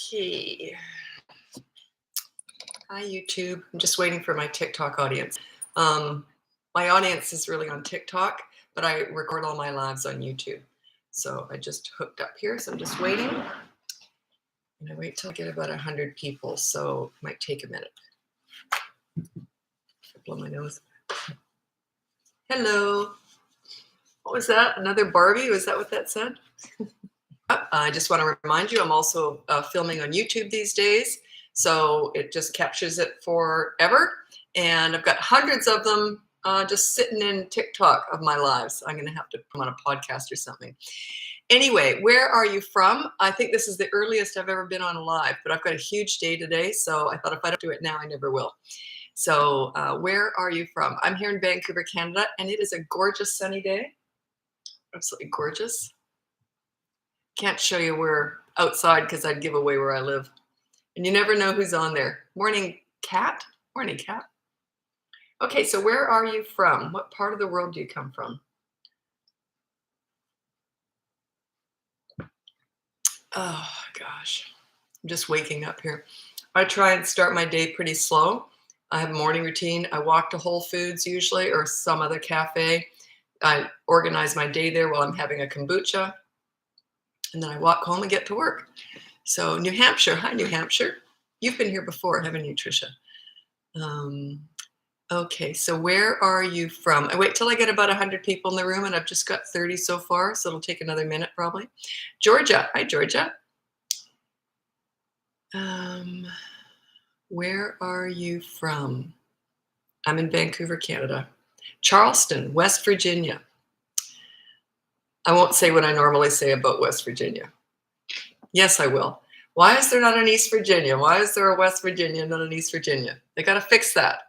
Okay. Hi, YouTube. I'm just waiting for my TikTok audience. My audience is really on TikTok, but I record all my lives on YouTube. So I just hooked up here, so I'm just waiting. And I wait till I get about 100 people, so it might take a minute. Blow my nose. Hello. What was that? Another Barbie? Was that what that said? I just want to remind you, I'm also filming on YouTube these days. So it just captures it forever. And I've got hundreds of them just sitting in TikTok of my lives. I'm going to have to put them on a podcast or something. Anyway, where are you from? I think this is the earliest I've ever been on live, but I've got a huge day today. So I thought if I don't do it now, I never will. So where are you from? I'm here in Vancouver, Canada, and it is a gorgeous sunny day. Absolutely gorgeous. Can't show you where outside because I'd give away where I live. And you never know who's on there. Morning, Cat. Morning, Cat. Okay, so where are you from? What part of the world do you come from? Oh, gosh. I'm just waking up here. I try and start my day pretty slow. I have a morning routine. I walk to Whole Foods usually or some other cafe. I organize my day there while I'm having a kombucha. And then I walk home and get to work. So New Hampshire. Hi, New Hampshire. You've been here before, haven't you, Tricia? Okay, so where are you from? I wait till I get about 100 people in the room, and I've just got 30 so far, so it'll take another minute probably. Georgia. Hi, Georgia. Where are you from? I'm in Vancouver, Canada. Charleston, West Virginia. I won't say what I normally say about West Virginia. Yes, I will. Why is there not an East Virginia? Why is there a West Virginia and not an East Virginia? They got to fix that.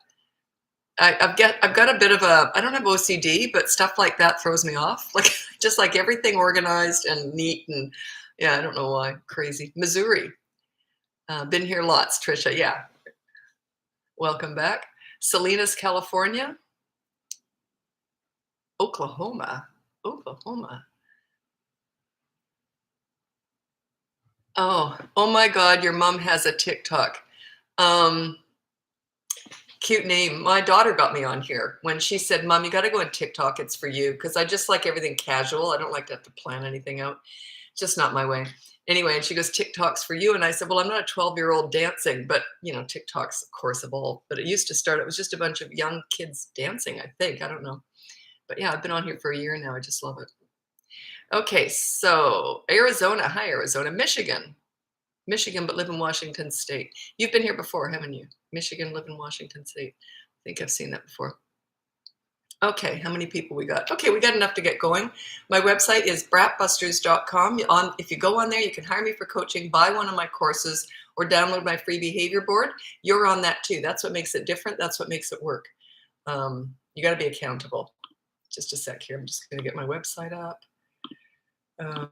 I've got a bit of a, I don't have OCD, but stuff like that throws me off. Like just like everything organized and neat and yeah, I don't know why. Crazy. Missouri. Been here lots, Tricia. Yeah. Welcome back. Salinas, California. Oklahoma. Oh my God, your mom has a TikTok. Cute name. My daughter got me on here when she said, Mom, you got to go on TikTok. It's for you. Because I just like everything casual. I don't like to have to plan anything out. It's just not my way. Anyway, and she goes, TikTok's for you. And I said, well, I'm not a 12-year-old dancing, but you know, TikTok's of course evolved. But it used to start, it was just a bunch of young kids dancing, I think. I don't know. But yeah, I've been on here for a year now. I just love it. Okay, so Arizona. Hi, Arizona. Michigan, but live in Washington State. You've been here before, haven't you? Michigan, live in Washington State. I think I've seen that before. Okay, how many people we got? Okay, we got enough to get going. My website is bratbusters.com. If you go on there, you can hire me for coaching, buy one of my courses, or download my free behavior board. You're on that too. That's what makes it different. That's what makes it work. You got to be accountable. Just a sec here. I'm just going to get my website up. I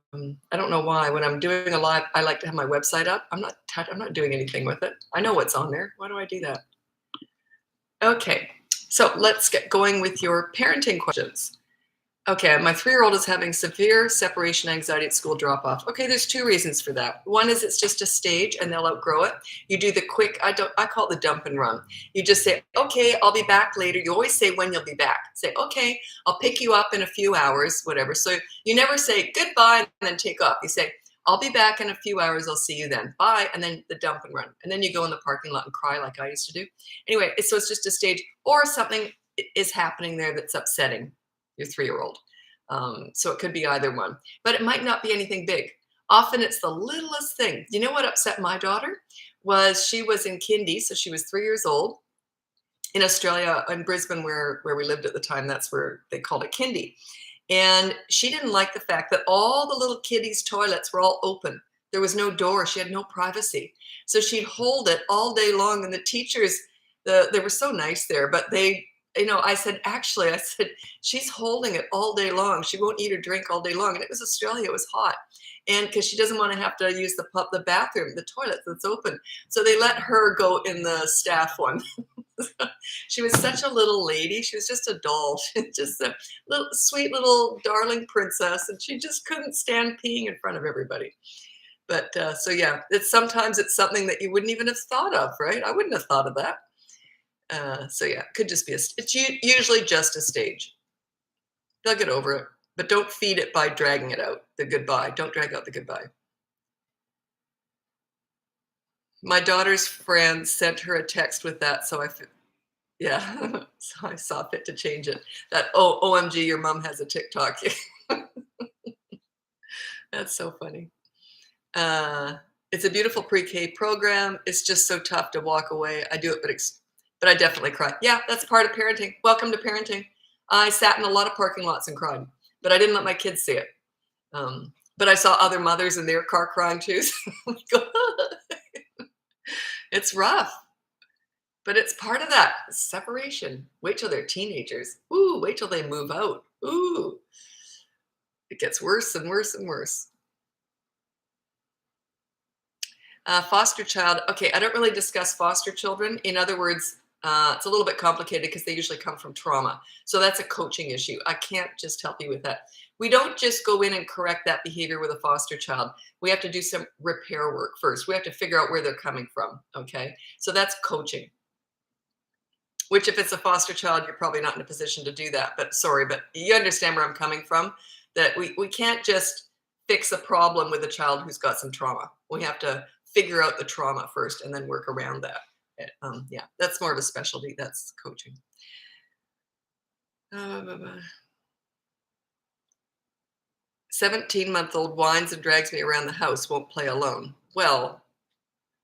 don't know why when I'm doing a live, I like to have my website up. I'm not doing anything with it. I know what's on there. Why do I do that? Okay, so let's get going with your parenting questions. Okay, my 3-year-old is having severe separation anxiety at school drop-off. Okay, there's 2 reasons for that. One is it's just a stage and they'll outgrow it. You do the quick, I call it the dump and run. You just say, okay, I'll be back later. You always say when you'll be back. Say, okay, I'll pick you up in a few hours, whatever. So you never say goodbye and then take off. You say, I'll be back in a few hours. I'll see you then. Bye. And then the dump and run. And then you go in the parking lot and cry like I used to do. Anyway, so it's just a stage or something is happening there that's upsetting your 3-year-old. So it could be either one, but it might not be anything big. Often it's the littlest thing. You know what upset my daughter was she was in kindy. So she was 3 years old in Australia, in Brisbane, where we lived at the time. That's where they called it kindy. And she didn't like the fact that all the little kiddies' toilets were all open. There was no door. She had no privacy. So she'd hold it all day long. And the teachers, they were so nice there, but I said, she's holding it all day long. She won't eat or drink all day long. And it was Australia. It was hot. And because she doesn't want to have to use the bathroom, the toilet that's open. So they let her go in the staff one. She was such a little lady. She was just a doll. She was just a sweet little darling princess. And she just couldn't stand peeing in front of everybody. But so yeah, sometimes it's something that you wouldn't even have thought of, right? I wouldn't have thought of that. So yeah, it could just be it's usually just a stage. They'll get over it, but don't feed it by dragging it out. The goodbye. Don't drag out the goodbye. My daughter's friend sent her a text with that, so yeah, so I saw fit to change it. That, oh, OMG, your mom has a TikTok. That's so funny. It's a beautiful pre-K program. It's just so tough to walk away. I do it, but I definitely cry. Yeah, that's part of parenting. Welcome to parenting. I sat in a lot of parking lots and cried, but I didn't let my kids see it. But I saw other mothers in their car crying too. So it's rough, but it's part of that separation. Wait till they're teenagers. Ooh, wait till they move out. Ooh, it gets worse and worse and worse. Foster child. Okay, I don't really discuss foster children. In other words, it's a little bit complicated because they usually come from trauma. So that's a coaching issue. I can't just help you with that. We don't just go in and correct that behavior with a foster child. We have to do some repair work first. We have to figure out where they're coming from. Okay, so that's coaching. Which, if it's a foster child, you're probably not in a position to do that. But sorry, but you understand where I'm coming from. That we can't just fix a problem with a child who's got some trauma. We have to figure out the trauma first and then work around that. Yeah, that's more of a specialty. That's coaching. 17-month-old whines and drags me around the house, won't play alone. Well,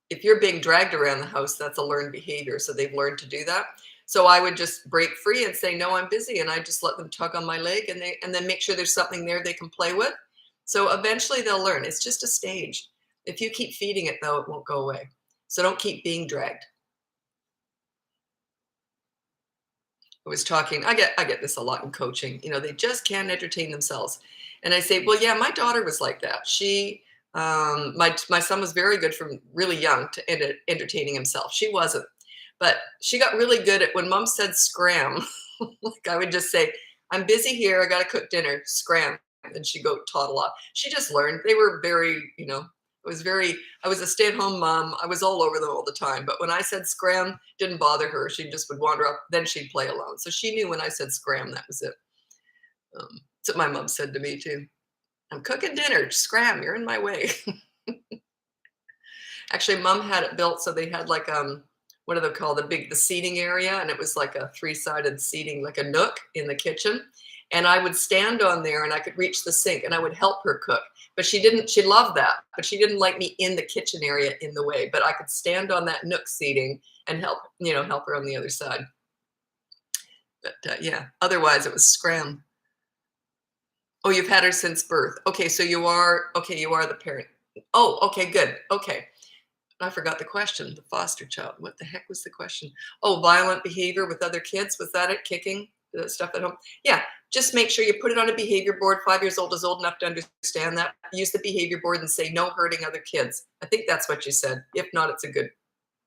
if you're being dragged around the house, that's a learned behavior. So they've learned to do that. So I would just break free and say, no, I'm busy. And I just let them tug on my leg and then make sure there's something there they can play with. So eventually they'll learn. It's just a stage. If you keep feeding it, though, it won't go away. So don't keep being dragged. I was talking, I get this a lot in coaching. You know, they just can't entertain themselves. And I say, well, yeah, my daughter was like that. My son was very good from really young to entertaining himself. She wasn't. But she got really good at when mom said scram. Like I would just say, I'm busy here. I got to cook dinner. Scram. And she'd go toddle off. She just learned. They were very, I was a stay-at-home mom. I was all over them all the time. But when I said scram, didn't bother her. She just would wander up. Then she'd play alone. So she knew when I said scram, that was it. That's what my mom said to me too. I'm cooking dinner. Scram, you're in my way. Actually, mom had it built so they had like what do they call the seating area, and it was like a 3-sided seating, like a nook in the kitchen. And I would stand on there and I could reach the sink and I would help her cook. But she loved that, but she didn't like me in the kitchen area in the way. But I could stand on that nook seating and help her on the other side. But yeah, otherwise it was scram. Oh, you've had her since birth. Okay, so you are the parent. Oh, okay, good. Okay. I forgot the question, the foster child. What the heck was the question? Oh, violent behavior with other kids. Was that it? Kicking? Stuff at home? Yeah, just make sure you put it on a behavior board. 5 years old is old enough to understand that. Use the behavior board and say, no hurting other kids. I think that's what you said. If not, it's a good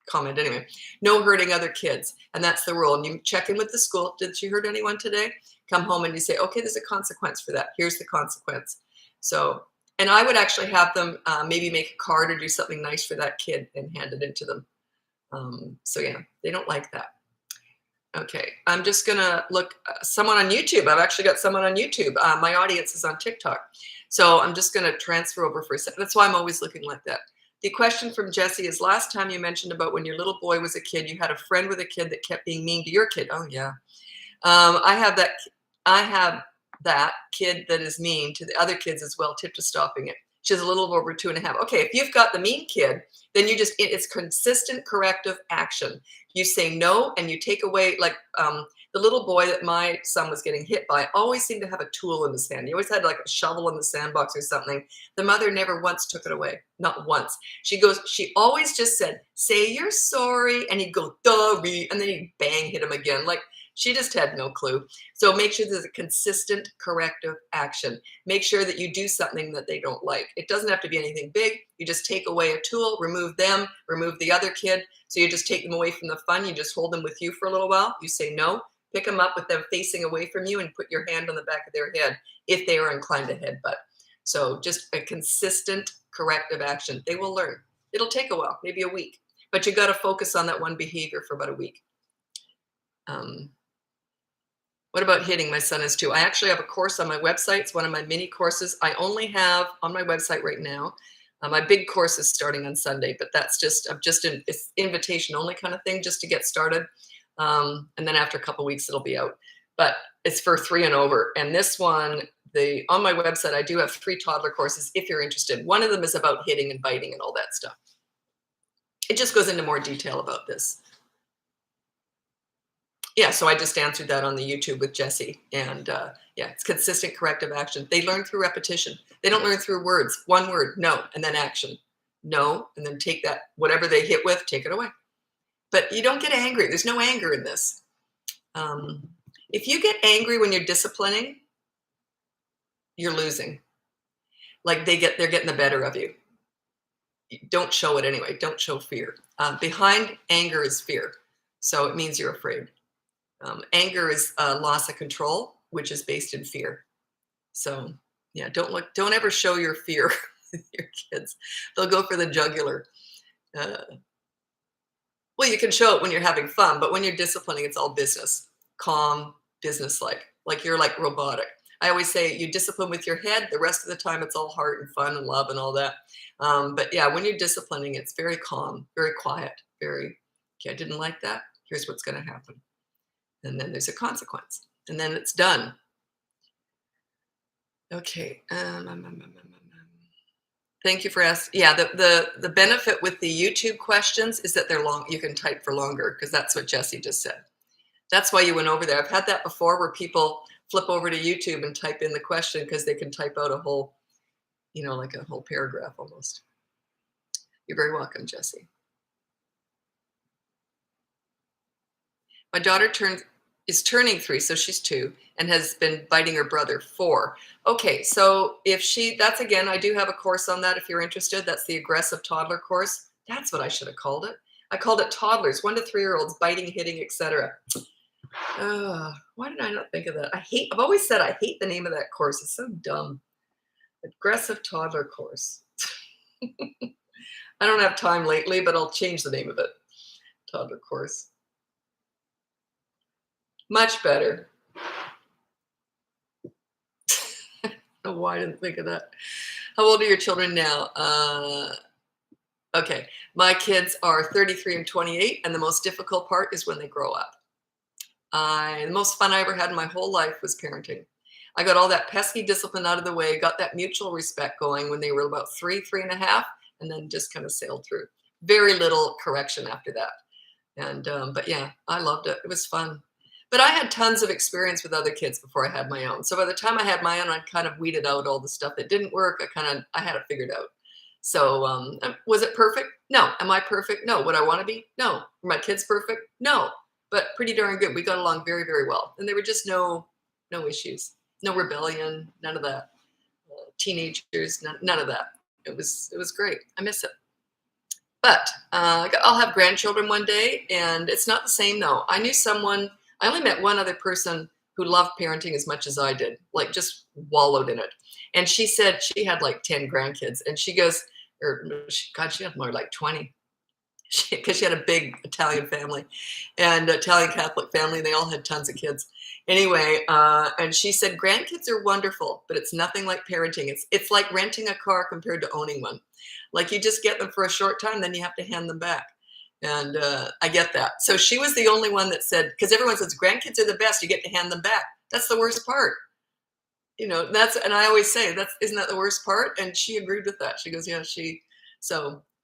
comment anyway. No hurting other kids. And that's the rule. And you check in with the school. Did you hurt anyone today? Come home and you say, okay, there's a consequence for that. Here's the consequence. So, and I would actually have them maybe make a card or do something nice for that kid and hand it into them. So yeah, they don't like that. Okay, I'm just gonna look someone on YouTube. I've actually got someone on YouTube. My audience is on TikTok. So I'm just gonna transfer over for a second. That's why I'm always looking like that. The question from Jesse is, last time you mentioned about when your little boy was a kid, you had a friend with a kid that kept being mean to your kid. Oh yeah. I have that kid that is mean to the other kids as well. Tip to stopping it. She has a little over 2.5. Okay, if you've got the mean kid, then it's consistent corrective action. You say no and you take away, like the little boy that my son was getting hit by always seemed to have a tool in his hand. He always had like a shovel in the sandbox or something. The mother never once took it away, not once. She always just said, say you're sorry, and he'd go, sorry, and then he'd bang hit him again. Like, she just had no clue. So make sure there's a consistent corrective action. Make sure that you do something that they don't like. It doesn't have to be anything big. You just take away a tool, remove them, remove the other kid. So you just take them away from the fun. You just hold them with you for a little while. You say no, pick them up with them facing away from you and put your hand on the back of their head if they are inclined to headbutt. So just a consistent corrective action. They will learn. It'll take a while, maybe a week, but you got to focus on that one behavior for about a week. What about hitting? My son is 2. I actually have a course on my website. It's one of my mini courses. I only have on my website right now. My big course is starting on Sunday, but that's just an invitation only kind of thing just to get started. And then after a couple weeks, it'll be out. But it's for 3 and over. And this one, on my website, I do have 3 toddler courses if you're interested. One of them is about hitting and biting and all that stuff. It just goes into more detail about this. Yeah, so I just answered that on the YouTube with Jesse. And yeah, it's consistent corrective action. They learn through repetition. They don't learn through words. One word, no, and then action. No, and then take that, whatever they hit with, take it away. But you don't get angry. There's no anger in this. If you get angry when you're disciplining, you're losing. Like they're getting the better of you. Don't show it anyway. Don't show fear. Behind anger is fear. So it means you're afraid. Anger is loss of control, which is based in fear. So yeah, don't ever show your fear with your kids. They'll go for the jugular. Well, you can show it when you're having fun, but when you're disciplining, it's all business, calm, business-like, like you're like robotic. I always say you discipline with your head. The rest of the time, it's all heart and fun and love and all that. But yeah, when you're disciplining, it's very calm, very quiet, very, okay, I didn't like that. Here's what's going to happen. And then there's a consequence. And then it's done. Okay. Thank you for asking. Yeah, the benefit with the YouTube questions is that they're long. You can type for longer because that's what Jesse just said. That's why you went over there. I've had that before where people flip over to YouTube and type in the question because they can type out a whole, like a whole paragraph almost. You're very welcome, Jesse. My daughter is turning 3, so she's 2, and has been biting her brother 4. Okay, so that's again, I do have a course on that if you're interested. That's the aggressive toddler course. That's what I should have called it. I called it toddlers, 1 to 3-year-olds, biting, hitting, etc. Why did I not think of that? I've always said I hate the name of that course. It's so dumb. Aggressive toddler course. I don't have time lately, but I'll change the name of it. Toddler course. Much better. Why I didn't think of that. How old are your children now? Okay, my kids are 33 and 28, and the most difficult part is when they grow up. The most fun I ever had in my whole life was parenting. I got all that pesky discipline out of the way, got that mutual respect going when they were about 3 and a half, and then just kind of sailed through. Very little correction after that. And but yeah, I loved it. It was fun. But I had tons of experience with other kids before I had my own. So by the time I had my own, I kind of weeded out all the stuff that didn't work. I had it figured out. So was it perfect? No. Am I perfect? No. Would I want to be? No. Were my kids perfect? No. But pretty darn good. We got along very, very well. And there were just no issues, no rebellion, none of that. Teenagers, none of that. It was great. I miss it. But I'll have grandchildren one day, and it's not the same though. I only met one other person who loved parenting as much as I did, like just wallowed in it. And she said she had like 10 grandkids, and she goes, she had more like 20. Because she had a big Italian family and Italian Catholic family. And they all had tons of kids. Anyway, and she said, grandkids are wonderful, but it's nothing like parenting. It's like renting a car compared to owning one. Like you just get them for a short time, then you have to hand them back. And I get that. So she was the only one that said, because everyone says grandkids are the best, you get to hand them back. That's the worst part. And I always say, isn't that the worst part? And she agreed with that. She goes, yeah,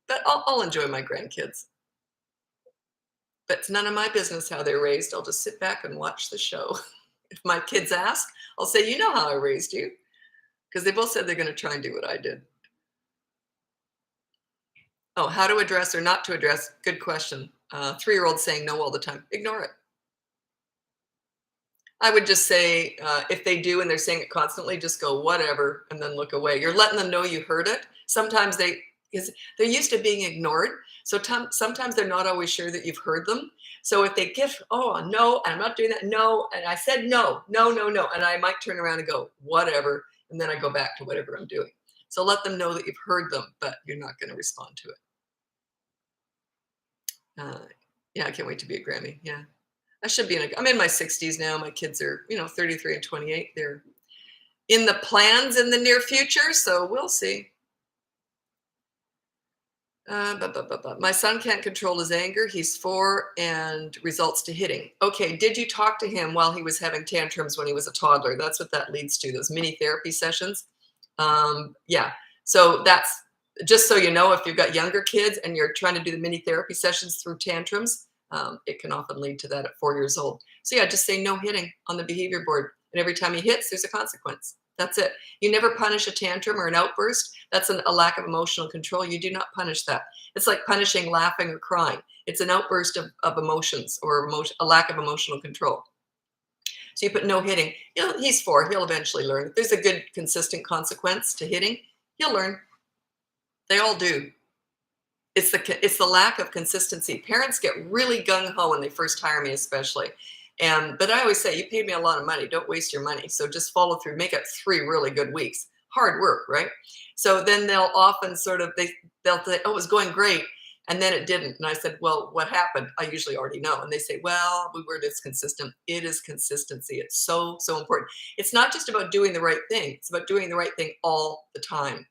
but I'll enjoy my grandkids. But it's none of my business how they're raised. I'll just sit back and watch the show. If my kids ask, I'll say, you know how I raised you. Because they both said they're going to try and do what I did. Oh, how to address or not to address? Good question. 3-year-old saying no all the time. Ignore it. I would just say, if they do and they're saying it constantly, just go, whatever, and then look away. You're letting them know you heard it. Sometimes because they're used to being ignored. So sometimes they're not always sure that you've heard them. So if they get, oh, no, I'm not doing that. No. And I said, no. And I might turn around and go, whatever. And then I go back to whatever I'm doing. So let them know that you've heard them, but you're not going to respond to it. Yeah, I can't wait to be a Grammy. Yeah. I should be I'm in my 60s now. My kids are, 33 and 28. They're in the plans in the near future, so we'll see. My son can't control his anger. He's 4 and results to hitting. Okay, did you talk to him while he was having tantrums when he was a toddler? That's what that leads to, those mini therapy sessions. Yeah, so that's just so you know, if you've got younger kids and you're trying to do the mini therapy sessions through tantrums, it can often lead to that at 4 years old. So yeah, just say no hitting on the behavior board. And every time he hits, there's a consequence. That's it. You never punish a tantrum or an outburst. That's a lack of emotional control. You do not punish that. It's like punishing laughing or crying. It's an outburst of emotions or a lack of emotional control. So you put no hitting. He's 4. He'll eventually learn. If there's a good, consistent consequence to hitting, he'll learn. They all do. It's the lack of consistency. Parents get really gung-ho when they first hire me, especially. But I always say, you paid me a lot of money. Don't waste your money. So just follow through. Make it 3 really good weeks. Hard work, right? So then they'll often they'll say, oh, it was going great. And then it didn't. And I said, well, what happened? I usually already know. And they say, well, we were consistent. It is consistency. It's so, so important. It's not just about doing the right thing. It's about doing the right thing all the time.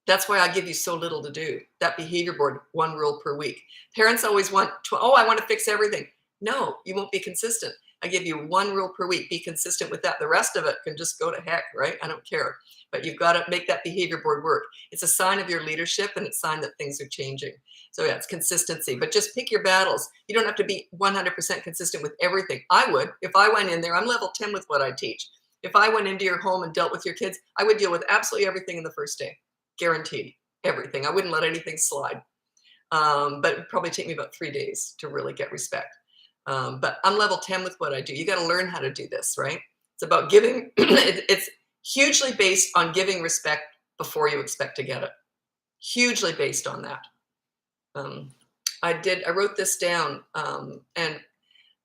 That's why I give you so little to do. That behavior board, 1 rule per week. Parents always want, I want to fix everything. No, you won't be consistent. I give you 1 rule per week. Be consistent with that. The rest of it can just go to heck, right? I don't care. But you've got to make that behavior board work. It's a sign of your leadership, and it's a sign that things are changing. So yeah, it's consistency. But just pick your battles. You don't have to be 100% consistent with everything. I would. If I went in there, I'm level 10 with what I teach. If I went into your home and dealt with your kids, I would deal with absolutely everything in the first day. Guaranteed. Everything. I wouldn't let anything slide. But it would probably take me about 3 days to really get respect. But I'm level 10 with what I do. You got to learn how to do this, right? It's about giving. It's hugely based on giving respect before you expect to get it. Hugely based on that. I wrote this down, and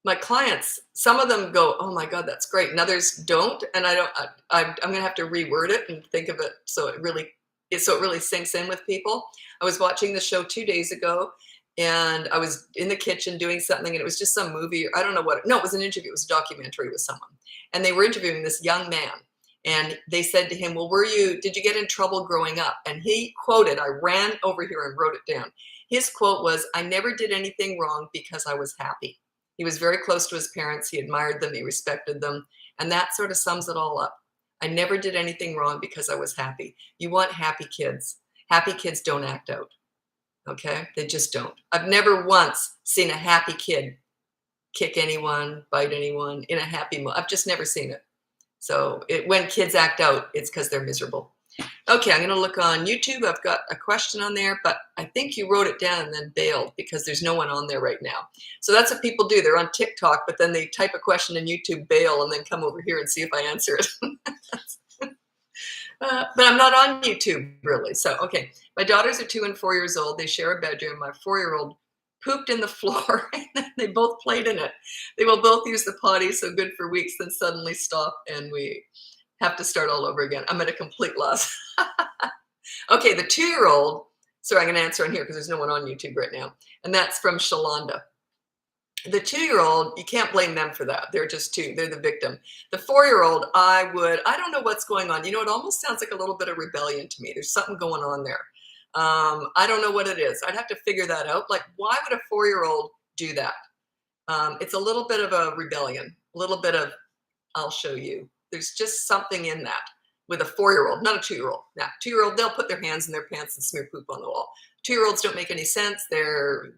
my clients, some of them go, oh my God, that's great. And others don't. And I'm going to have to reword it and think of it so it really sinks in with people. I was watching the show 2 days ago, and I was in the kitchen doing something, and it was just some movie. I don't know what. No, it was an interview. It was a documentary with someone, and they were interviewing this young man. And they said to him, well, did you get in trouble growing up? And he quoted, I ran over here and wrote it down. His quote was, I never did anything wrong because I was happy. He was very close to his parents. He admired them. He respected them. And that sort of sums it all up. I never did anything wrong because I was happy. You want happy kids. Happy kids don't act out. Okay? They just don't. I've never once seen a happy kid kick anyone, bite anyone in a happy mood. I've just never seen it. So when kids act out, it's because they're miserable. Okay, I'm going to look on YouTube. I've got a question on there, but I think you wrote it down and then bailed because there's no one on there right now. So that's what people do. They're on TikTok, but then they type a question in YouTube, bail, and then come over here and see if I answer it. But I'm not on YouTube, really. So, okay, my daughters are 2 and 4 years old. They share a bedroom. My 4-year-old pooped in the floor, and they both played in it. They will both use the potty, so good for weeks, then suddenly stop, and we have to start all over again. I'm at a complete loss. Okay, the 2-year-old, sorry, I'm going to answer on here because there's no one on YouTube right now, and that's from Shalonda. The 2-year-old, you can't blame them for that. They're just 2. They're the victim. The 4-year-old, I don't know what's going on. It almost sounds like a little bit of rebellion to me. There's something going on there. I don't know what it is. I'd have to figure that out. Like, why would a 4-year-old do that? It's a little bit of a rebellion, a little bit of, I'll show you. There's just something in that with a 4-year-old, not a 2-year-old. Now, 2-year-old, they'll put their hands in their pants and smear poop on the wall. 2-year-olds don't make any sense. They're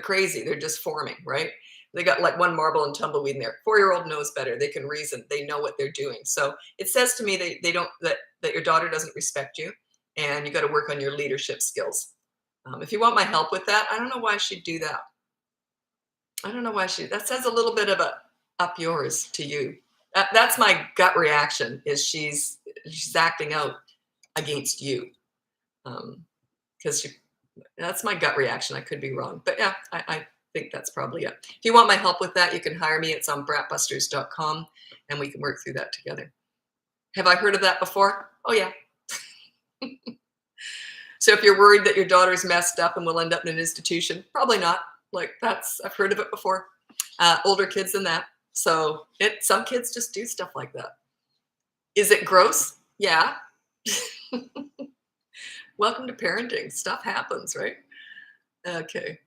crazy. They're just forming, right? They got like one marble and tumbleweed in there. 4-year-old knows better. They can reason. They know what they're doing. So it says to me that your daughter doesn't respect you, and you got to work on your leadership skills. If you want my help with that, I don't know why she'd do that. I don't know why that says a little bit of a up yours to you. That's my gut reaction, is she's acting out against you. Because that's my gut reaction. I could be wrong. But yeah, I think that's probably it. If you want my help with that, you can hire me. It's on Bratbusters.com, and we can work through that together. Have I heard of that before? Oh, yeah. So if you're worried that your daughter's messed up and will end up in an institution, probably not. Like I've heard of it before. Older kids than that. So some kids just do stuff like that. Is it gross? Yeah. Welcome to parenting. Stuff happens, right? Okay.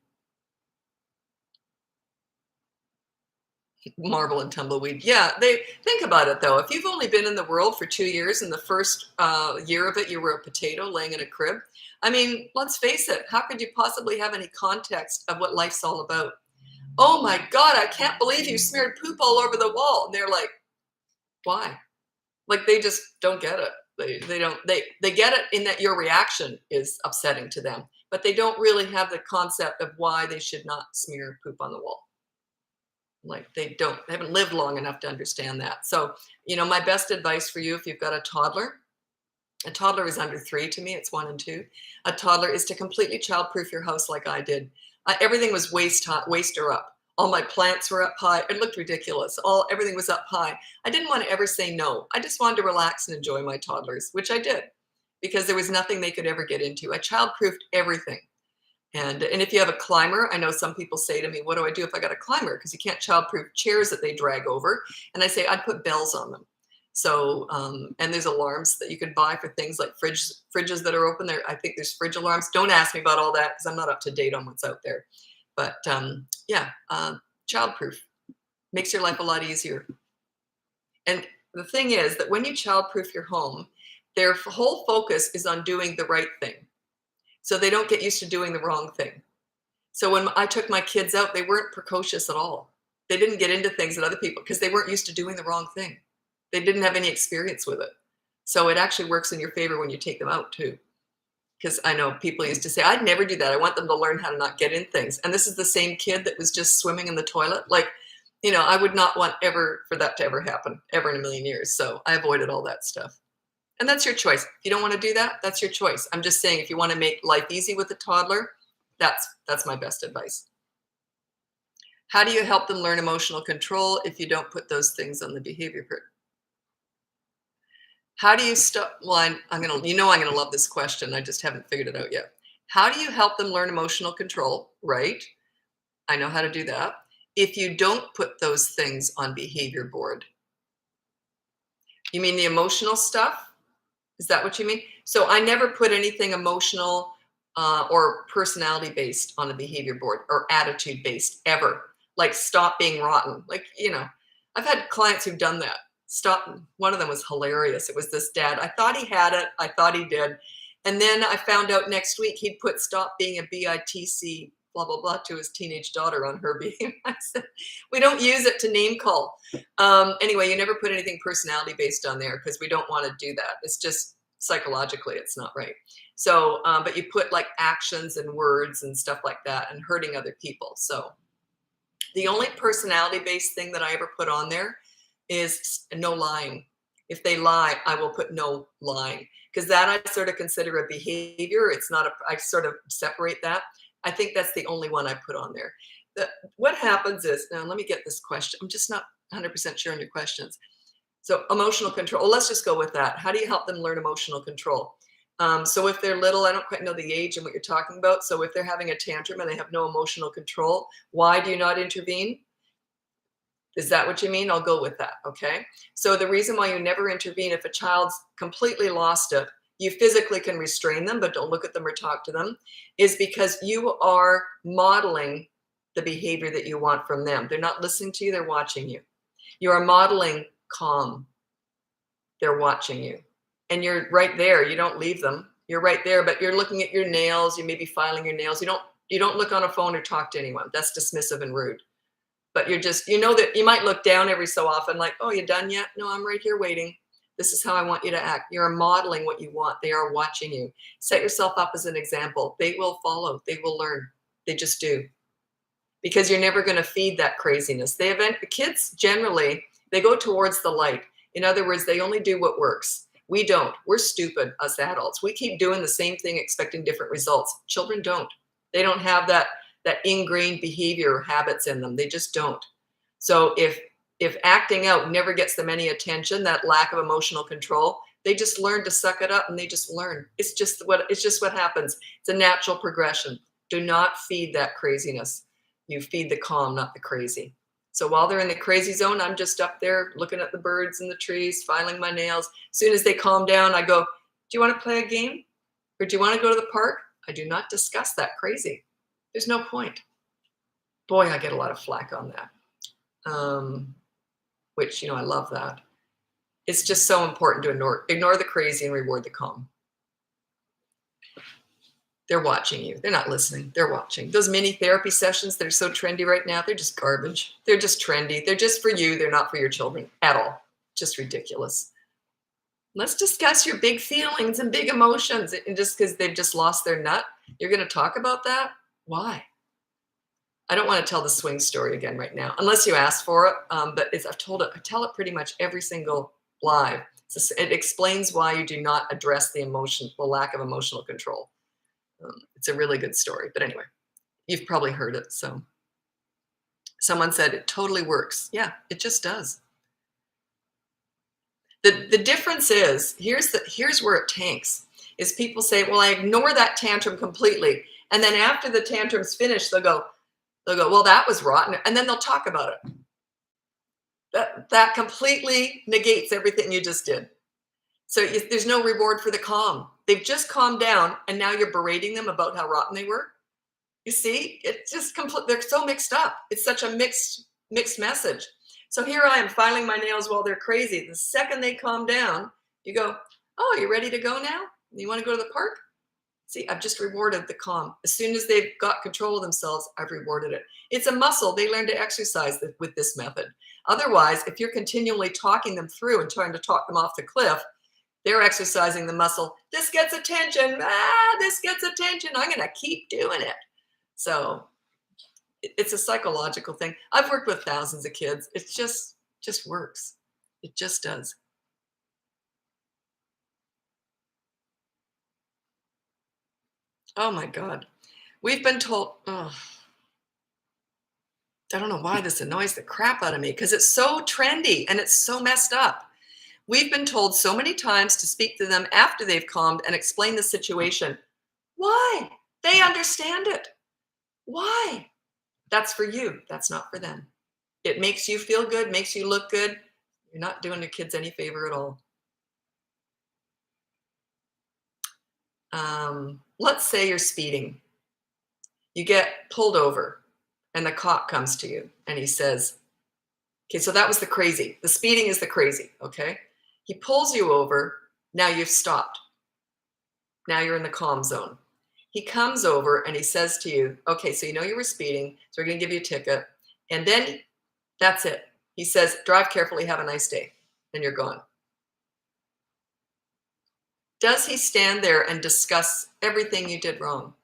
Marble and tumbleweed. Yeah, they think about it though. If you've only been in the world for 2 years and the first year of it, you were a potato laying in a crib. I mean, let's face it. How could you possibly have any context of what life's all about? Oh my God, I can't believe you smeared poop all over the wall. And they're like, why? Like they just don't get it. They get it in that your reaction is upsetting to them, but they don't really have the concept of why they should not smear poop on the wall. Like they haven't lived long enough to understand that. So, my best advice for you, if you've got a toddler is under 3 to me, it's 1 and 2. A toddler is to completely childproof your house like I did. Everything was waist or up. All my plants were up high. It looked ridiculous. Everything was up high. I didn't want to ever say no. I just wanted to relax and enjoy my toddlers, which I did, because there was nothing they could ever get into. I childproofed everything. And if you have a climber, I know some people say to me, what do I do if I got a climber? Because you can't childproof chairs that they drag over. And I say, I'd put bells on them. So, and there's alarms that you can buy for things like fridges that are open there. I think there's fridge alarms. Don't ask me about all that because I'm not up to date on what's out there. But childproof makes your life a lot easier. And the thing is that when you childproof your home, their whole focus is on doing the right thing. So they don't get used to doing the wrong thing. So when I took my kids out, they weren't precocious at all. They didn't get into things that other people, because they weren't used to doing the wrong thing. They didn't have any experience with it. So it actually works in your favor when you take them out too. Because I know people used to say, I'd never do that. I want them to learn how to not get in things. And this is the same kid that was just swimming in the toilet. Like, I would not want for that to ever happen, ever in a million years. So I avoided all that stuff. And that's your choice. If you don't want to do that, that's your choice. I'm just saying, if you want to make life easy with a toddler, that's my best advice. How do you help them learn emotional control if you don't put those things on the behavior part? How do you stop? Well, I'm gonna love this question. I just haven't figured it out yet. How do you help them learn emotional control? Right. I know how to do that. If you don't put those things on behavior board. You mean the emotional stuff? Is that what you mean? So I never put anything emotional or personality based on the behavior board, or attitude based ever. Like stop being rotten. Like, I've had clients who've done that. One of them was hilarious. It was this dad. I thought he had it. I thought he did. And then I found out next week he'd put stop being a BITC blah, blah, blah to his teenage daughter on her behavior. I said, we don't use it to name call. Anyway, you never put anything personality based on there because we don't want to do that. It's just psychologically, it's not right. So, but you put like actions and words and stuff like that and hurting other people. So the only personality based thing that I ever put on there is no lying. If they lie, I will put no lying, because that I sort of consider a behavior. It's not I sort of separate that. I think that's the only one I put on there. What happens is, now let me get this question. I'm just not 100% sure on your questions. So emotional control, well, let's just go with that. How do you help them learn emotional control? So if they're little, I don't quite know the age and what you're talking about. So if they're having a tantrum and they have no emotional control, why do you not intervene? Is that what you mean? I'll go with that, okay? So the reason why you never intervene, if a child's completely lost it, you physically can restrain them, but don't look at them or talk to them, is because you are modeling the behavior that you want from them. They're not listening to you, they're watching you. You are modeling calm. They're watching you. And you're right there. You don't leave them. You're right there, but you're looking at your nails. You may be filing your nails. You don't look on a phone or talk to anyone. That's dismissive and rude. But you're just, that you might look down every so often like, oh, you done yet? No, I'm right here waiting. This is how I want you to act. You're modeling what you want. They are watching you. Set yourself up as an example. They will follow. They will learn. They just do. Because you're never going to feed that craziness. The kids generally, they go towards the light. In other words, they only do what works. We don't. We're stupid, us adults. We keep doing the same thing, expecting different results. Children don't. They don't have that ingrained behavior habits in them. They just don't. So if If acting out never gets them any attention, that lack of emotional control, they just learn to suck it up and they just learn. It's just what happens. It's a natural progression. Do not feed that craziness. You feed the calm, not the crazy. So while they're in the crazy zone, I'm just up there looking at the birds and the trees, filing my nails. As soon as they calm down, I go, do you want to play a game? Or do you want to go to the park? I do not discuss that crazy. There's no point. Boy, I get a lot of flack on that. Which, I love that. It's just so important to ignore the crazy and reward the calm. They're watching you. They're not listening. They're watching. Those mini therapy sessions that are so trendy right now, they're just garbage. They're just trendy. They're just for you. They're not for your children at all. Just ridiculous. Let's discuss your big feelings and big emotions. And just because they've just lost their nut, you're going to talk about that? Why? I don't want to tell the swing story again right now, unless you ask for it. But I've told it. I tell it pretty much every single live. It explains why you do not address the lack of emotional control. It's a really good story. But anyway, you've probably heard it. So someone said it totally works. Yeah, it just does. The difference is, here's where it tanks, is people say, well, I ignore that tantrum completely. And then after the tantrum's finished, they'll go, well, that was rotten. And then they'll talk about it. That completely negates everything you just did. So there's no reward for the calm. They've just calmed down, and now you're berating them about how rotten they were. You see, it's just they're so mixed up. It's such a mixed message. So here I am filing my nails while they're crazy. The second they calm down, you go, oh, you ready to go now? You want to go to the park? See, I've just rewarded the calm. As soon as they've got control of themselves, I've rewarded it. It's a muscle. They learn to exercise with this method. Otherwise, if you're continually talking them through and trying to talk them off the cliff, they're exercising the muscle. This gets attention. This gets attention. I'm going to keep doing it. So it's a psychological thing. I've worked with thousands of kids. It just works. It just does. Oh my God. We've been told, I don't know why this annoys the crap out of me, because it's so trendy and it's so messed up. We've been told so many times to speak to them after they've calmed and explain the situation. Why? They understand it. Why? That's for you. That's not for them. It makes you feel good, makes you look good. You're not doing your kids any favor at all. Let's say you're speeding. You get pulled over and the cop comes to you and he says, okay, so that was the crazy. The speeding is the crazy, okay? He pulls you over. Now you've stopped. Now you're in the calm zone. He comes over and he says to you, okay, so you were speeding, so we're going to give you a ticket. And then that's it. He says, drive carefully, have a nice day. And you're gone. Does he stand there and discuss everything you did wrong?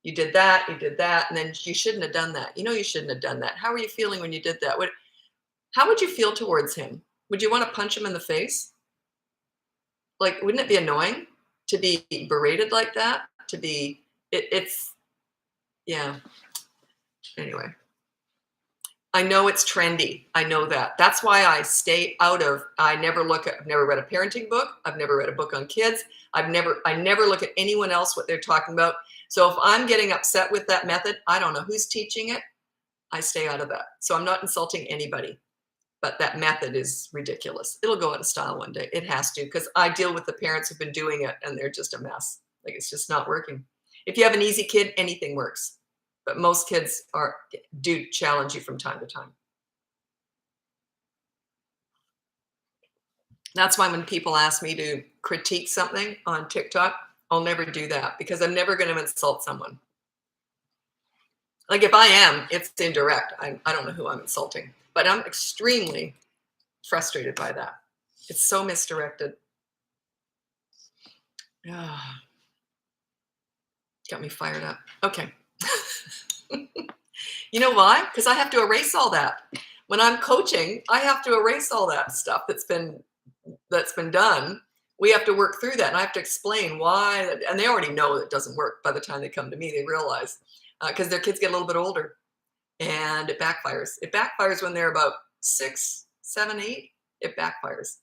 You did that, and then you shouldn't have done that. You shouldn't have done that. How are you feeling when you did that? How would you feel towards him? Would you want to punch him in the face? Like, wouldn't it be annoying to be berated like that? Yeah. Anyway, I know it's trendy. I know that. That's why I stay out of, I've never read a parenting book. I've never read a book on kids. I never look at anyone else, what they're talking about. So if I'm getting upset with that method, I don't know who's teaching it. I stay out of that. So I'm not insulting anybody, but that method is ridiculous. It'll go out of style one day. It has to, because I deal with the parents who've been doing it and they're just a mess. Like, it's just not working. If you have an easy kid, anything works. But most kids do challenge you from time to time. That's why when people ask me to critique something on TikTok, I'll never do that, because I'm never going to insult someone. Like, if I am, it's indirect. I don't know who I'm insulting, but I'm extremely frustrated by that. It's so misdirected. Got me fired up. Okay. You know why? Because I have to erase all that. When I'm coaching, I have to erase all that stuff that's been done. We have to work through that, and I have to explain why. And they already know it doesn't work by the time they come to me. They realize, because their kids get a little bit older, and it backfires. It backfires when they're about 6, 7, 8, it backfires.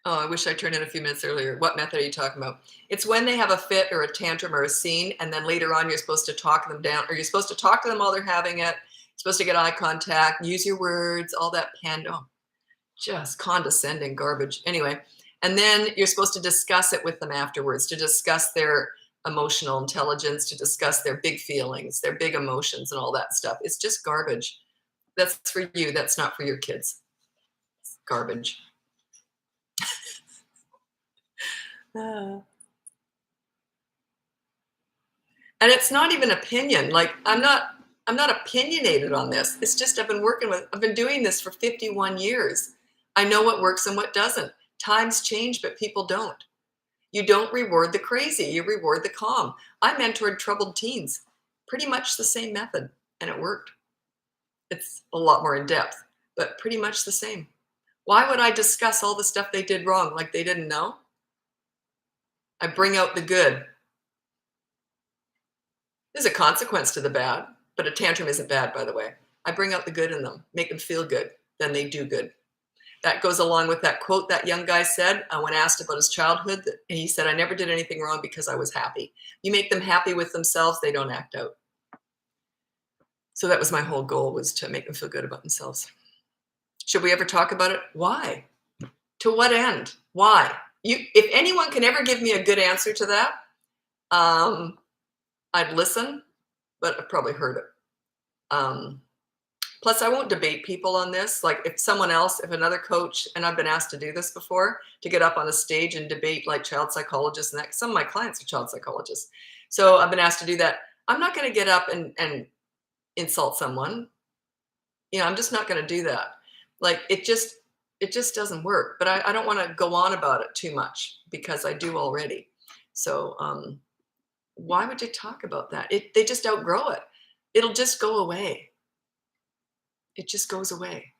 Oh, I wish I turned in a few minutes earlier. What method are you talking about? It's when they have a fit or a tantrum or a scene, and then later on you're supposed to talk them down, or you're supposed to talk to them while they're having it. You're supposed to get eye contact, use your words, all that just condescending garbage. Anyway, and then you're supposed to discuss it with them afterwards, to discuss their emotional intelligence, to discuss their big feelings, their big emotions, and all that stuff. It's just garbage. That's for you. That's not for your kids. It's garbage. And it's not even opinion. Like I'm not opinionated on this. It's just I've been doing this for 51 years. I know what works and what doesn't. Times change, but people don't. You don't reward the crazy, you reward the calm. I mentored troubled teens. Pretty much the same method, and it worked. It's a lot more in depth, but pretty much the same. Why would I discuss all the stuff they did wrong like they didn't know? I bring out the good. There's a consequence to the bad, but a tantrum isn't bad, by the way. I bring out the good in them, make them feel good, then they do good. That goes along with that quote that young guy said when asked about his childhood. And he said, I never did anything wrong because I was happy. You make them happy with themselves, they don't act out. So that was my whole goal, was to make them feel good about themselves. Should we ever talk about it? Why? To what end? Why? If anyone can ever give me a good answer to that, I'd listen, but I've probably heard it. Plus, I won't debate people on this. Like if another coach, and I've been asked to do this before, to get up on a stage and debate like child psychologists, and some of my clients are child psychologists. So I've been asked to do that. I'm not going to get up and insult someone. I'm just not going to do that. Like it just doesn't work. But I don't want to go on about it too much because I do already. So why would you talk about that? They just outgrow it. It'll just go away. It just goes away.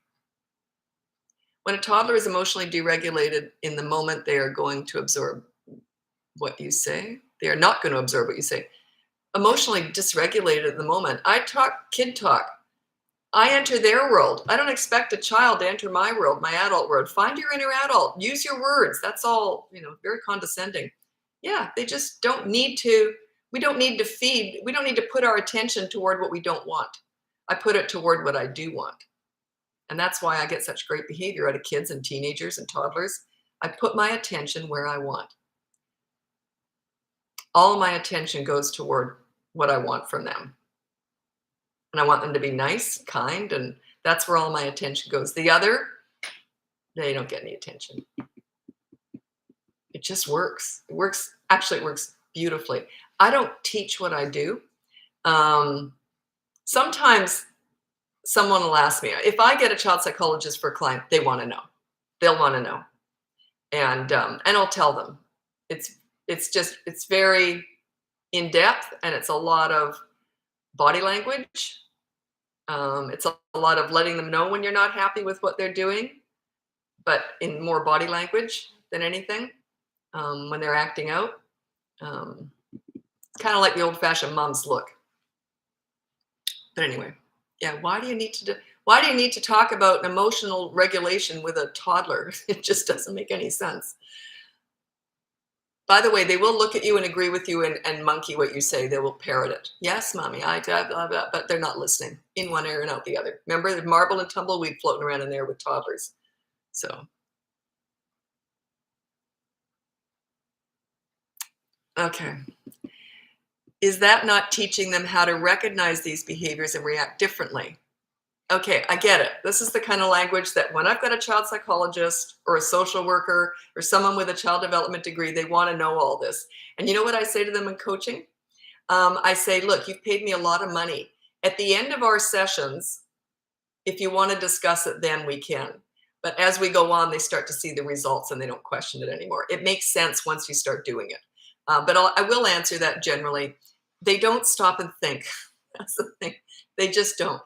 When a toddler is emotionally deregulated in the moment, they are going to absorb what you say. They are not going to absorb what you say. Emotionally dysregulated at the moment. I talk kid talk. I enter their world. I don't expect a child to enter my world, my adult world. Find your inner adult. Use your words. That's all, very condescending. Yeah, they just don't need to. We don't need to feed. We don't need to put our attention toward what we don't want. I put it toward what I do want. And that's why I get such great behavior out of kids and teenagers and toddlers. I put my attention where I want. All of my attention goes toward what I want from them. And I want them to be nice, kind, and that's where all my attention goes. The other, they don't get any attention. It just works. It works beautifully. I don't teach what I do. Sometimes someone will ask me, if I get a child psychologist for a client, they want to know. They'll want to know. And I'll tell them. It's very in depth, and it's a lot of body language. It's a lot of letting them know when you're not happy with what they're doing, but in more body language than anything. When they're acting out, it's kind of like the old-fashioned mom's look. But anyway, yeah. Why do you need to talk about emotional regulation with a toddler? It just doesn't make any sense. By the way, they will look at you and agree with you and monkey what you say. They will parrot it. Yes, mommy, blah, blah, blah, but they're not listening. In one ear and out the other. Remember the marble and tumbleweed floating around in there with toddlers. So, okay. Is that not teaching them how to recognize these behaviors and react differently? Okay, I get it. This is the kind of language that when I've got a child psychologist or a social worker or someone with a child development degree, they want to know all this. And you know what I say to them in coaching? I say, look, you've paid me a lot of money. At the end of our sessions, if you want to discuss it, then we can. But as we go on, they start to see the results and they don't question it anymore. It makes sense once you start doing it. But I will answer that generally. They don't stop and think. That's the thing. They just don't.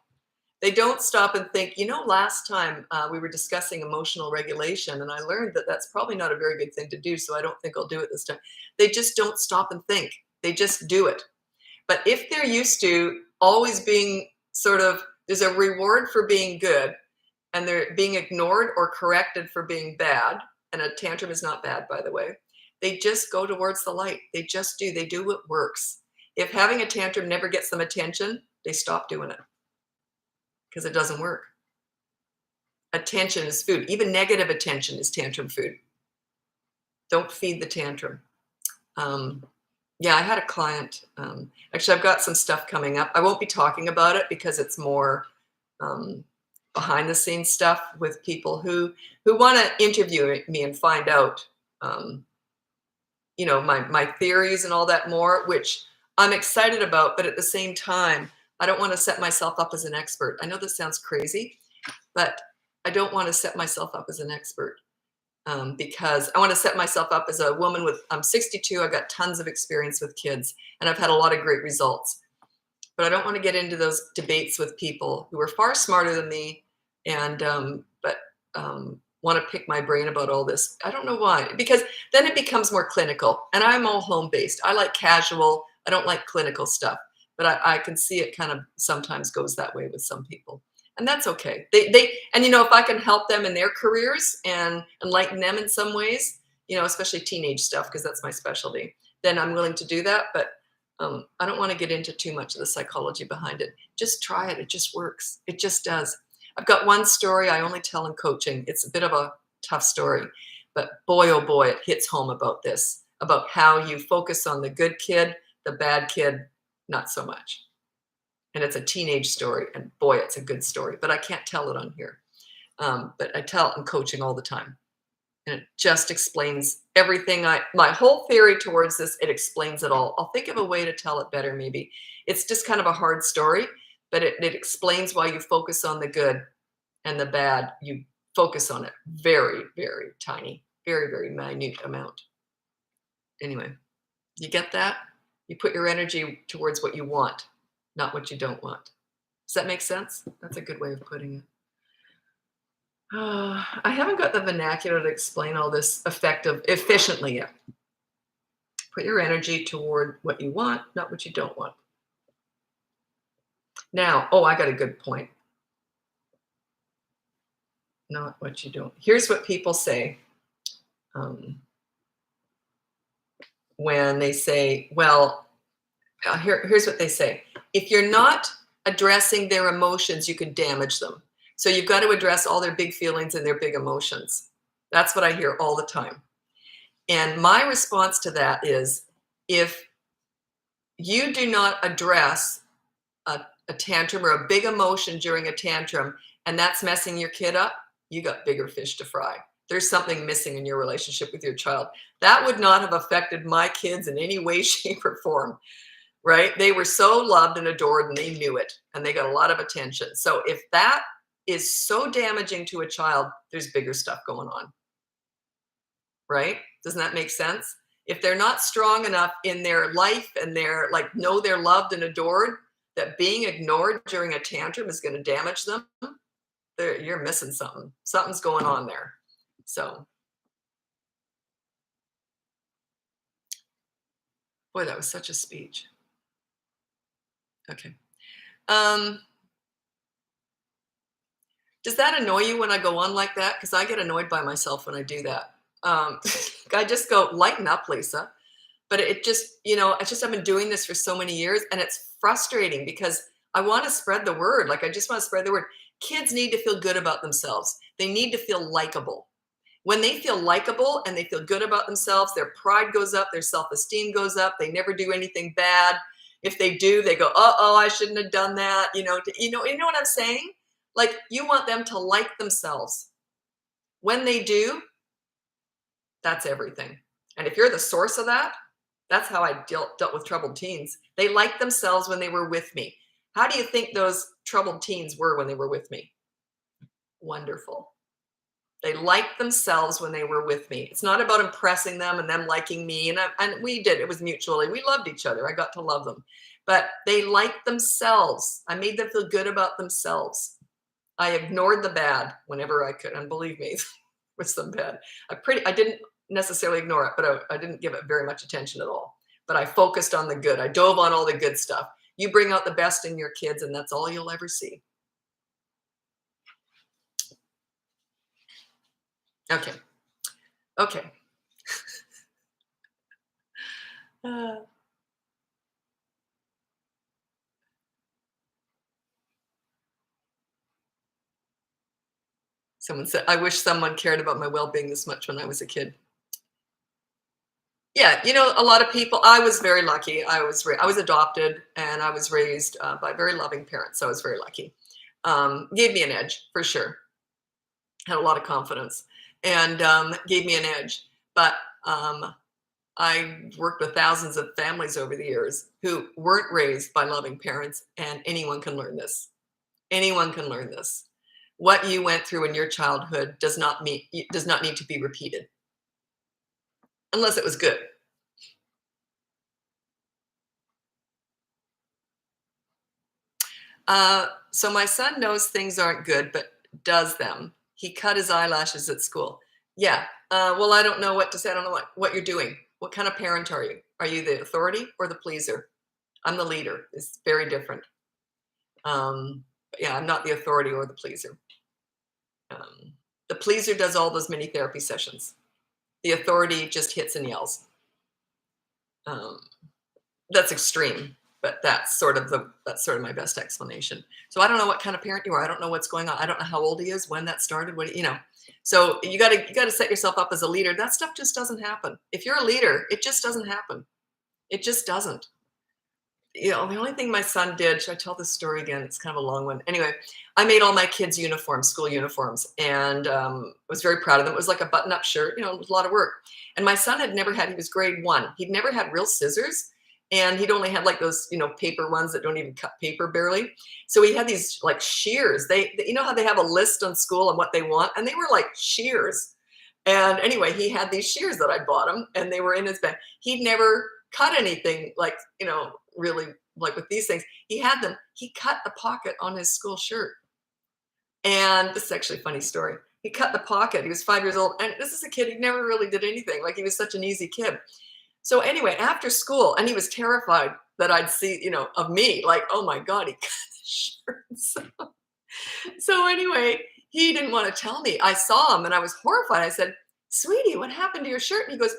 They don't stop and think, last time we were discussing emotional regulation, and I learned that that's probably not a very good thing to do, so I don't think I'll do it this time. They just don't stop and think. They just do it. But if they're used to always being there's a reward for being good, and they're being ignored or corrected for being bad, and a tantrum is not bad, by the way, they just go towards the light. They just do. They do what works. If having a tantrum never gets them attention, they stop doing it because it doesn't work. Attention is food. Even negative attention is tantrum food. Don't feed the tantrum. Yeah, I had a client. Actually, I've got some stuff coming up. I won't be talking about it because it's more behind the scenes stuff with people who want to interview me and find out, my theories and all that more, which I'm excited about. But at the same time, I don't want to set myself up as an expert. I know this sounds crazy, but I don't want to set myself up as an expert. Because I want to set myself up as a woman I'm 62, I've got tons of experience with kids, and I've had a lot of great results. But I don't want to get into those debates with people who are far smarter than me and want to pick my brain about all this. I don't know why, because then it becomes more clinical, and I'm all home-based. I like casual. I don't like clinical stuff, but I can see it kind of sometimes goes that way with some people. And that's okay. And if I can help them in their careers and enlighten them in some ways, especially teenage stuff, because that's my specialty, then I'm willing to do that. But I don't want to get into too much of the psychology behind it. Just try it. It just works. It just does. I've got one story I only tell in coaching. It's a bit of a tough story, but boy, oh boy, it hits home about this, about how you focus on the good kid, the bad kid, not so much. And it's a teenage story, and boy, it's a good story, but I can't tell it on here. But I tell it in coaching all the time. And it just explains everything. My whole theory towards this, it explains it all. I'll think of a way to tell it better maybe. It's just kind of a hard story, but it explains why you focus on the good and the bad. You focus on it very, very tiny, very, very minute amount. Anyway, you get that? You put your energy towards what you want, not what you don't want. Does that make sense? That's a good way of putting it. I haven't got the vernacular to explain all this efficiently yet. Put your energy toward what you want, not what you don't want. Now, I got a good point. Not what you don't. Here's what people say when they say, well, here's what they say. If you're not addressing their emotions, you could damage them. So you've got to address all their big feelings and their big emotions. That's what I hear all the time. And my response to that is, if you do not address a tantrum or a big emotion during a tantrum, and that's messing your kid up, you got bigger fish to fry. There's something missing in your relationship with your child. That would not have affected my kids in any way, shape, or form. Right? They were so loved and adored, and they knew it, and they got a lot of attention. So if that is so damaging to a child, there's bigger stuff going on. Right? Doesn't that make sense? If they're not strong enough in their life and know they're loved and adored, that being ignored during a tantrum is going to damage them, you're missing something. Something's going on there. So, boy, that was such a speech. Okay. Does that annoy you when I go on like that? Because I get annoyed by myself when I do that. I just go, lighten up, Lisa. But it just, I've been doing this for so many years, and it's frustrating because I want to spread the word. I just want to spread the word. Kids need to feel good about themselves. They need to feel likable. When they feel likable and they feel good about themselves, their pride goes up, their self-esteem goes up. They never do anything bad. If they do, they go, I shouldn't have done that. You know what I'm saying? You want them to like themselves. When they do, that's everything. And if you're the source of that, that's how I dealt with troubled teens. They liked themselves when they were with me. How do you think those troubled teens were when they were with me? Wonderful. They liked themselves when they were with me. It's not about impressing them and them liking me. And we did. It was mutually. We loved each other. I got to love them. but they liked themselves. I made them feel good about themselves. I ignored the bad whenever I could, and believe me, with some bad. I didn't necessarily ignore it, but I didn't give it very much attention at all. But I focused on the good. I dove on all the good stuff. You bring out the best in your kids, and that's all you'll ever see. Okay. Okay. Someone said, I wish someone cared about my well-being this much when I was a kid. Yeah, a lot of people. I was very lucky. I was adopted, and I was raised by very loving parents. So I was very lucky. Gave me an edge for sure. Had a lot of confidence, and gave me an edge. But I worked with thousands of families over the years who weren't raised by loving parents, and anyone can learn this. Anyone can learn this. What you went through in your childhood does not need to be repeated, unless it was good. So my son knows things aren't good, but does them. He cut his eyelashes at school. Yeah. Well, I don't know what to say. I don't know what you're doing. What kind of parent are you? Are you the authority or the pleaser? I'm the leader. It's very different. But yeah, I'm not the authority or the pleaser. The pleaser does all those mini therapy sessions. The authority just hits and yells. That's extreme, but that's sort of my best explanation. So I don't know what kind of parent you are. I don't know what's going on. I don't know how old he is, when that started, So you got to set yourself up as a leader. That stuff just doesn't happen. If you're a leader, it just doesn't happen. It just doesn't. The only thing my son did, should I tell this story again? It's kind of a long one. Anyway, I made all my kids' uniforms, school uniforms, and was very proud of them. It was like a button-up shirt, it was a lot of work. And my son he was grade 1. He'd never had real scissors, and he'd only had like those, paper ones that don't even cut paper barely. So he had these like shears. They how they have a list on school and what they want, and they were like shears. And anyway, he had these shears that I bought him, and they were in his bag. He'd never cut anything like, really like with these things. He had them. He cut the pocket on his school shirt. And this is actually a funny story. He cut the pocket. He was 5 years old. And this is a kid, he never really did anything. Like, he was such an easy kid. So anyway, after school, and he was terrified that I'd see, of me, like, oh my God, he cut the shirt. So anyway, he didn't want to tell me. I saw him and I was horrified. I said, sweetie, what happened to your shirt? And he goes,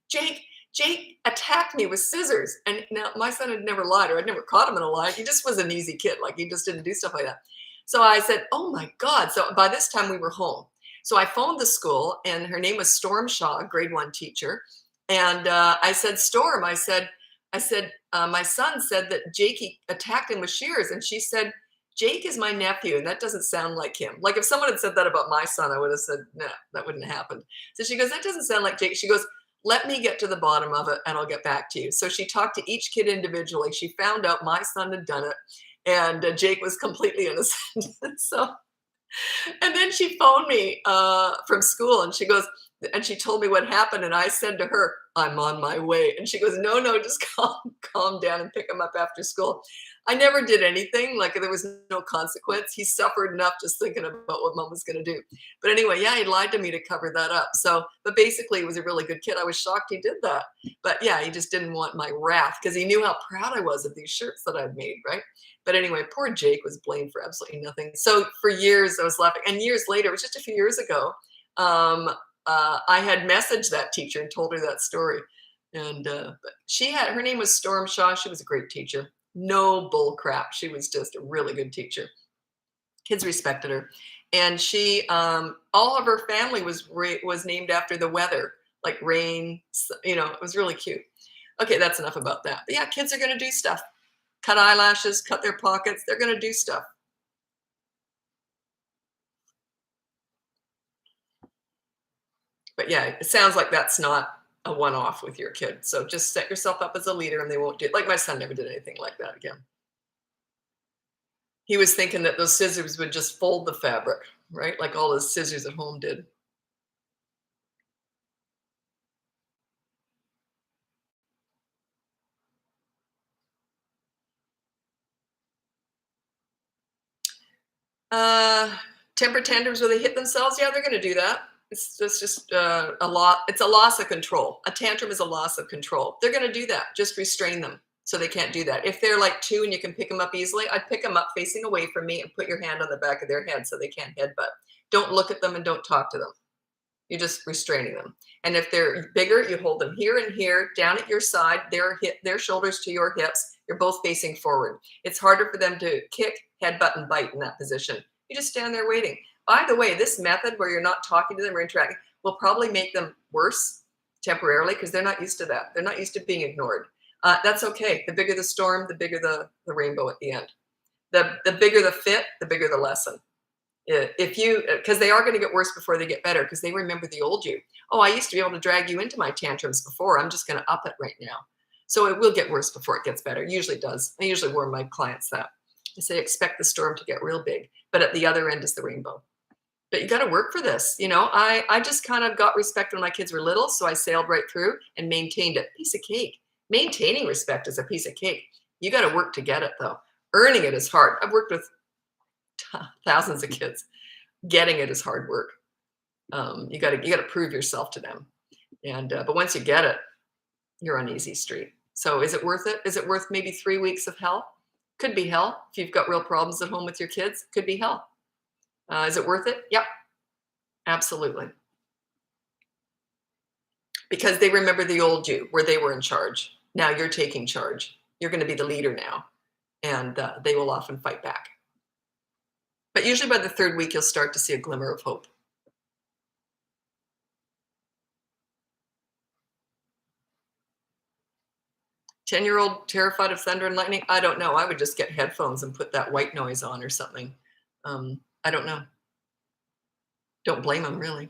Jake attacked me with scissors. And now my son had never lied, or I'd never caught him in a lie. He just was an easy kid. Like, he just didn't do stuff like that. So I said, oh my God. So by this time we were home. So I phoned the school, and her name was Storm Shaw, grade 1 teacher. And I said, Storm, I said, my son said that Jake attacked him with shears. And she said, Jake is my nephew, and that doesn't sound like him. Like, if someone had said that about my son, I would have said, no, that wouldn't have happened. So she goes, that doesn't sound like Jake. She goes, let me get to the bottom of it, and I'll get back to you. So she talked to each kid individually. She found out my son had done it, and Jake was completely innocent. And then she phoned me from school, and she told me what happened. And I said to her, I'm on my way. And she goes, no, just calm down and pick him up after school. I never did anything. Like, there was no consequence. He suffered enough just thinking about what mom was going to do. But anyway, yeah, he lied to me to cover that up. So, but basically, he was a really good kid. I was shocked he did that. But yeah, he just didn't want my wrath, because he knew how proud I was of these shirts that I'd made, right? But anyway, poor Jake was blamed for absolutely nothing. So for years I was laughing. And years later, it was just a few years ago, I had messaged that teacher and told her that story. And but her name was Storm Shaw. She was a great teacher. No bull crap. She was just a really good teacher. Kids respected her. And she, all of her family was named after the weather, like rain, it was really cute. Okay, that's enough about that. But yeah, kids are going to do stuff. Cut eyelashes, cut their pockets. They're going to do stuff. But yeah, it sounds like that's not a one-off with your kid. So just set yourself up as a leader, and they won't do it. Like, my son never did anything like that again. He was thinking that those scissors would just fold the fabric, right? Like all his scissors at home did. Uh, Temper tantrums where they hit themselves. Yeah, they're going to do that. It's just a lot. It's a loss of control. A tantrum is a loss of control. They're going to do that. Just restrain them so they can't do that. If they're like 2 and you can pick them up easily, I'd pick them up facing away from me and put your hand on the back of their head so they can't headbutt. Don't look at them and don't talk to them. You're just restraining them. And if they're bigger, you hold them here and here, down at your side, their shoulders to your hips. You're both facing forward. It's harder for them to kick, headbutt, and bite in that position. You just stand there waiting. By the way, this method where you're not talking to them or interacting will probably make them worse temporarily because they're not used to that. They're not used to being ignored. That's okay. The bigger the storm, the bigger the rainbow at the end. The bigger the fit, the bigger the lesson. If you, because they are going to get worse before they get better because they remember the old you. Oh, I used to be able to drag you into my tantrums before. I'm just going to up it right now. So it will get worse before it gets better. It usually does. I usually warn my clients that. I say, expect the storm to get real big, but at the other end is the rainbow. But you got to work for this. You know, I just kind of got respect when my kids were little. So I sailed right through and maintained it. Piece of cake. Maintaining respect is a piece of cake. You got to work to get it though. Earning it is hard. I've worked with thousands of kids. Getting it is hard work. You got to prove yourself to them. And but once you get it, you're on easy street. So is it worth it? Is it worth maybe 3 weeks of hell? Could be hell. If you've got real problems at home with your kids, could be hell. Is it worth it? Yep, absolutely. Because they remember the old you where they were in charge. Now you're taking charge. You're going to be the leader now. And they will often fight back. But usually by the 3rd week, you'll start to see a glimmer of hope. Ten-year-old terrified of thunder and lightning? I don't know. I would just get headphones and put that white noise on or something. I don't know. Don't blame them, really.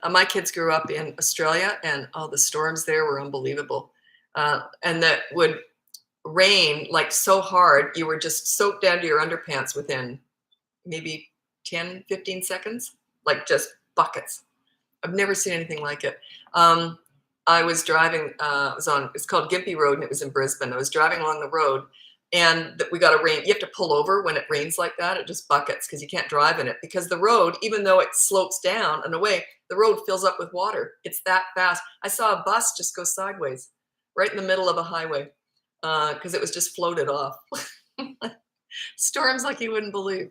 My kids grew up in Australia, and the storms there were unbelievable. And that would rain like so hard, you were just soaked down to your underpants within maybe 10, 15 seconds, like just buckets. I've never seen anything like it. I was driving, it's called Gympie Road, and it was in Brisbane. I was driving along the road, and we got a rain. You have to pull over when it rains like that. It just buckets because you can't drive in it because the road, even though it slopes down and away, the road fills up with water. It's that fast. I saw a bus just go sideways right in the middle of a highway because it was just floated off. Storms like you wouldn't believe.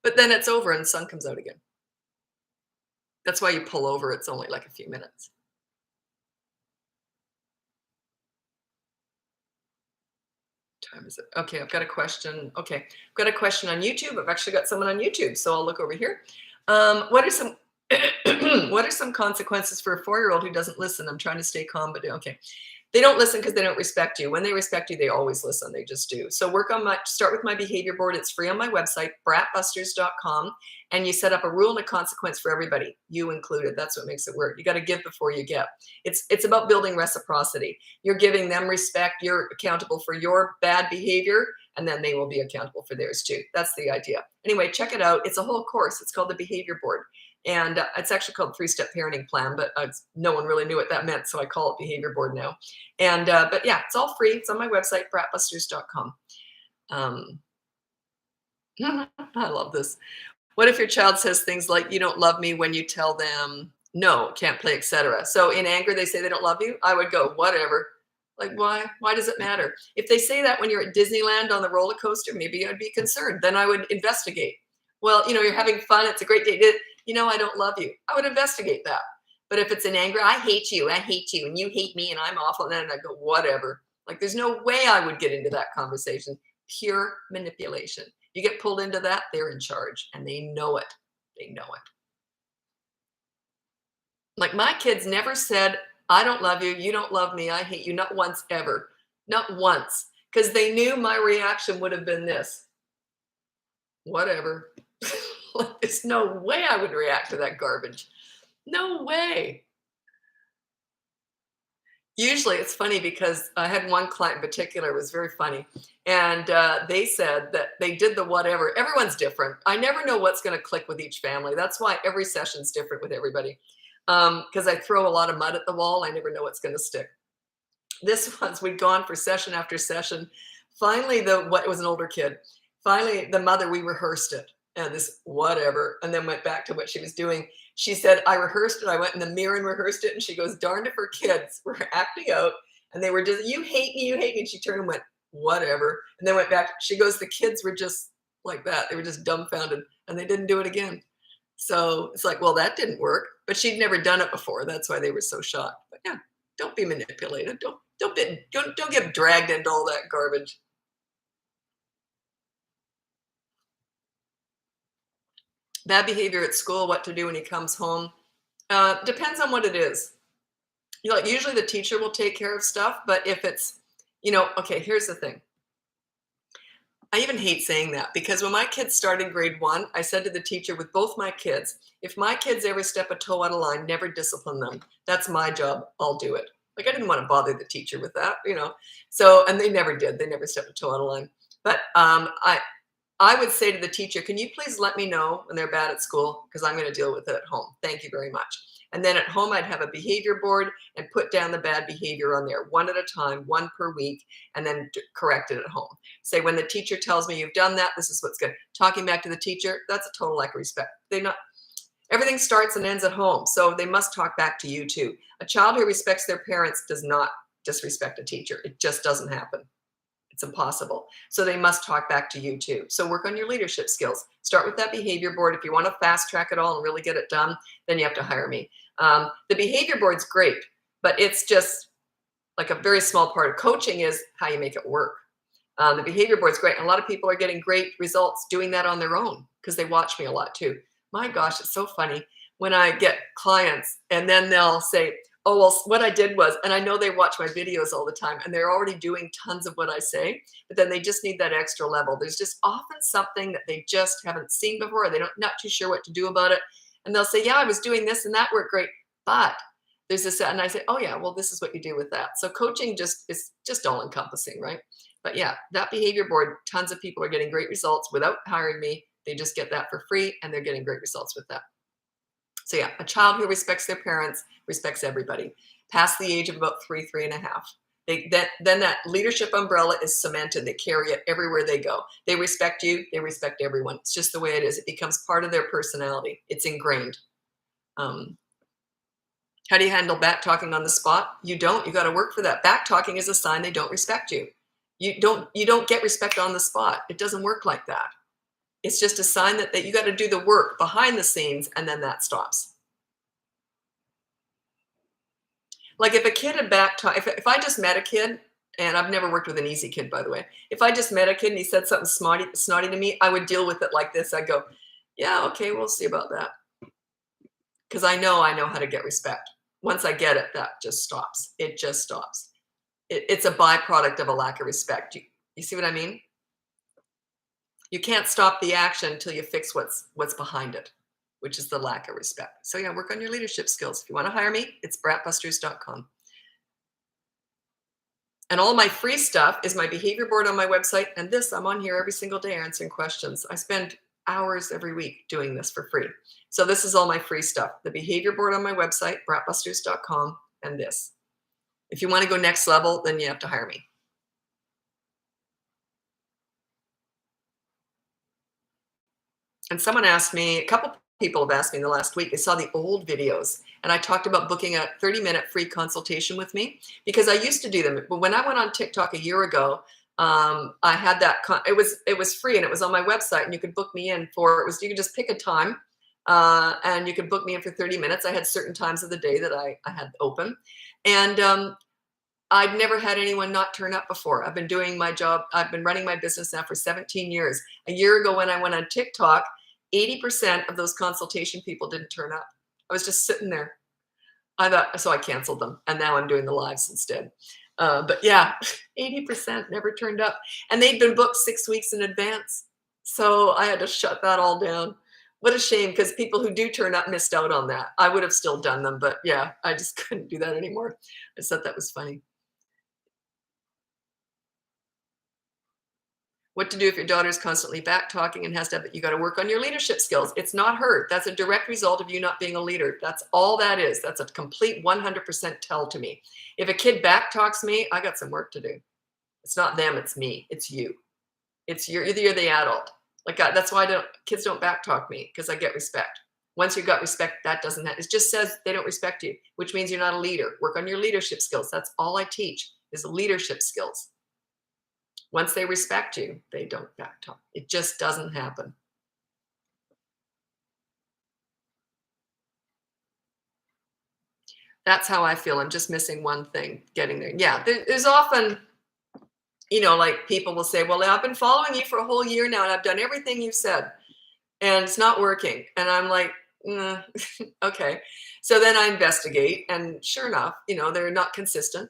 But then it's over and the sun comes out again. That's why you pull over. It's only like a few minutes. Time is it? Okay, I've got a question. Okay, I've got a question on YouTube. I've actually got someone on YouTube, so I'll look over here. What are some what are some consequences for a 4-year-old who doesn't listen? I'm trying to stay calm, but okay. They don't listen because they don't respect you. When they respect you, they always listen. They just do. So start with my behavior board. It's free on my website, bratbusters.com. And you set up a rule and a consequence for everybody, you included. That's what makes it work. You got to give before you get. It's about building reciprocity. You're giving them respect. You're accountable for your bad behavior, and then they will be accountable for theirs too. That's the idea. Anyway, check it out. It's a whole course. It's called the Behavior Board. And it's actually called 3-Step Parenting Plan, but no one really knew what that meant, so I call it Behavior Board now. And but yeah, it's all free. It's on my website, bratbusters.com. I love this. What if your child says things like, "You don't love me," when you tell them, "No, can't play," etc.? So in anger, they say they don't love you. I would go, whatever. Like, why? Why does it matter? If they say that when you're at Disneyland on the roller coaster, maybe I'd be concerned. Then I would investigate. Well, you're having fun. It's a great day. I don't love you. I would investigate that. But if it's in anger, I hate you, and you hate me, and I'm awful, and then I go, whatever. Like, there's no way I would get into that conversation. Pure manipulation. You get pulled into that, they're in charge, and they know it. They know it. Like, my kids never said, "I don't love you, you don't love me, I hate you," not once ever. Not once. Because they knew my reaction would have been this. Whatever. There's no way I would react to that garbage. No way. Usually it's funny because I had one client in particular, it was very funny. And they said that they did the whatever. Everyone's different. I never know what's going to click with each family. That's why every session's different with everybody. Because I throw a lot of mud at the wall. I never know what's going to stick. This one's, we'd gone for session after session. Finally, it was an older kid. Finally, the mother, we rehearsed it. and this whatever, and then went back to what she was doing. She said, I rehearsed it. I went in the mirror and rehearsed it. And she goes, darned if her kids were acting out. And they were just, you hate me, you hate me. And she turned and went, whatever. And then went back. She goes, the kids were just like that. They were just dumbfounded and they didn't do it again. So it's like, well, that didn't work. But she'd never done it before. That's why they were so shocked. But yeah, don't be manipulated. Don't get dragged into all that garbage. Bad behavior at school, what to do when he comes home. Depends on what it is. Usually the teacher will take care of stuff, but if it's, okay, here's the thing. I even hate saying that because when my kids started grade 1, I said to the teacher with both my kids, if my kids ever step a toe out of line, never discipline them. That's my job. I'll do it. Like I didn't want to bother the teacher with that, So, and they never did. They never stepped a toe out of line. But I would say to the teacher, can you please let me know when they're bad at school? Because I'm going to deal with it at home. Thank you very much. And then at home, I'd have a behavior board and put down the bad behavior on there, one at a time, one per week, and then correct it at home. Say, when the teacher tells me you've done that, this is what's good. Talking back to the teacher, that's a total lack of respect. Everything starts and ends at home, so they must talk back to you too. A child who respects their parents does not disrespect a teacher. It just doesn't happen. It's impossible. So they must talk back to you too. So work on your leadership skills. Start with that behavior board. If you want to fast track it all and really get it done, then you have to hire me. The behavior board's great, but it's just like a very small part of coaching is how you make it work. The behavior board's great. And a lot of people are getting great results doing that on their own because they watch me a lot too. My gosh, it's so funny when I get clients and then they'll say, oh, well, what I did was, and I know they watch my videos all the time and they're already doing tons of what I say, but then they just need that extra level. There's just often something that they just haven't seen before. They're not too sure what to do about it. And they'll say, yeah, I was doing this and that worked great, but there's this, and I say, oh yeah, well, this is what you do with that. So coaching is just all encompassing, right? But yeah, that behavior board, tons of people are getting great results without hiring me. They just get that for free and they're getting great results with that. So yeah, a child who respects their parents respects everybody. Past the age of about 3.5. Then that leadership umbrella is cemented. They carry it everywhere they go. They respect you. They respect everyone. It's just the way it is. It becomes part of their personality. It's ingrained. How do you handle back talking on the spot? You don't. You got to work for that. Back talking is a sign they don't respect you. You don't get respect on the spot. It doesn't work like that. It's just a sign that you got to do the work behind the scenes, and then that stops. Like if a kid had back talk, if I just met a kid, and I've never worked with an easy kid, by the way. If I just met a kid and he said something snotty to me, I would deal with it like this. I'd go, yeah, okay, we'll see about that. Because I know how to get respect. Once I get it, that just stops. It just stops. It's a byproduct of a lack of respect. You see what I mean? You can't stop the action until you fix what's behind it, which is the lack of respect. So yeah, work on your leadership skills. If you want to hire me, it's bratbusters.com. And all my free stuff is my behavior board on my website. And this, I'm on here every single day answering questions. I spend hours every week doing this for free. So this is all my free stuff. The behavior board on my website, bratbusters.com, and this. If you want to go next level, then you have to hire me. And someone asked me, a couple people have asked me in the last week, they saw the old videos and I talked about booking a 30-minute free consultation with me because I used to do them. But when I went on TikTok a year ago, I had that, it was free and it was on my website and you could book me in you could just pick a time and you could book me in for 30 minutes. I had certain times of the day that I had open and I'd never had anyone not turn up before. I've been doing my job. I've been running my business now for 17 years. A year ago when I went on TikTok, 80% of those consultation people didn't turn up. I was just sitting there. So I canceled them. And now I'm doing the lives instead. But yeah, 80% never turned up. And they'd been booked 6 weeks in advance. So I had to shut that all down. What a shame, because people who do turn up missed out on that. I would have still done them. But yeah, I just couldn't do that anymore. I just thought that was funny. What to do if your daughter's constantly back talking and has to have it. You got to work on your leadership skills. It's not her. That's a direct result of you not being a leader. That's all that is. That's a complete 100% tell to me. If a kid back talks me, I got some work to do. It's not them, it's me. It's you. Either you're the adult. Like that's why kids don't backtalk me, because I get respect. Once you've got respect, that doesn't it just says they don't respect you, which means you're not a leader. Work on your leadership skills. That's all I teach is leadership skills. Once they respect you, they don't backtalk. It just doesn't happen. That's how I feel. I'm just missing one thing, getting there. Yeah, there's often, like people will say, well, I've been following you for a whole year now and I've done everything you've said and it's not working. And I'm like, okay. So then I investigate and sure enough, they're not consistent,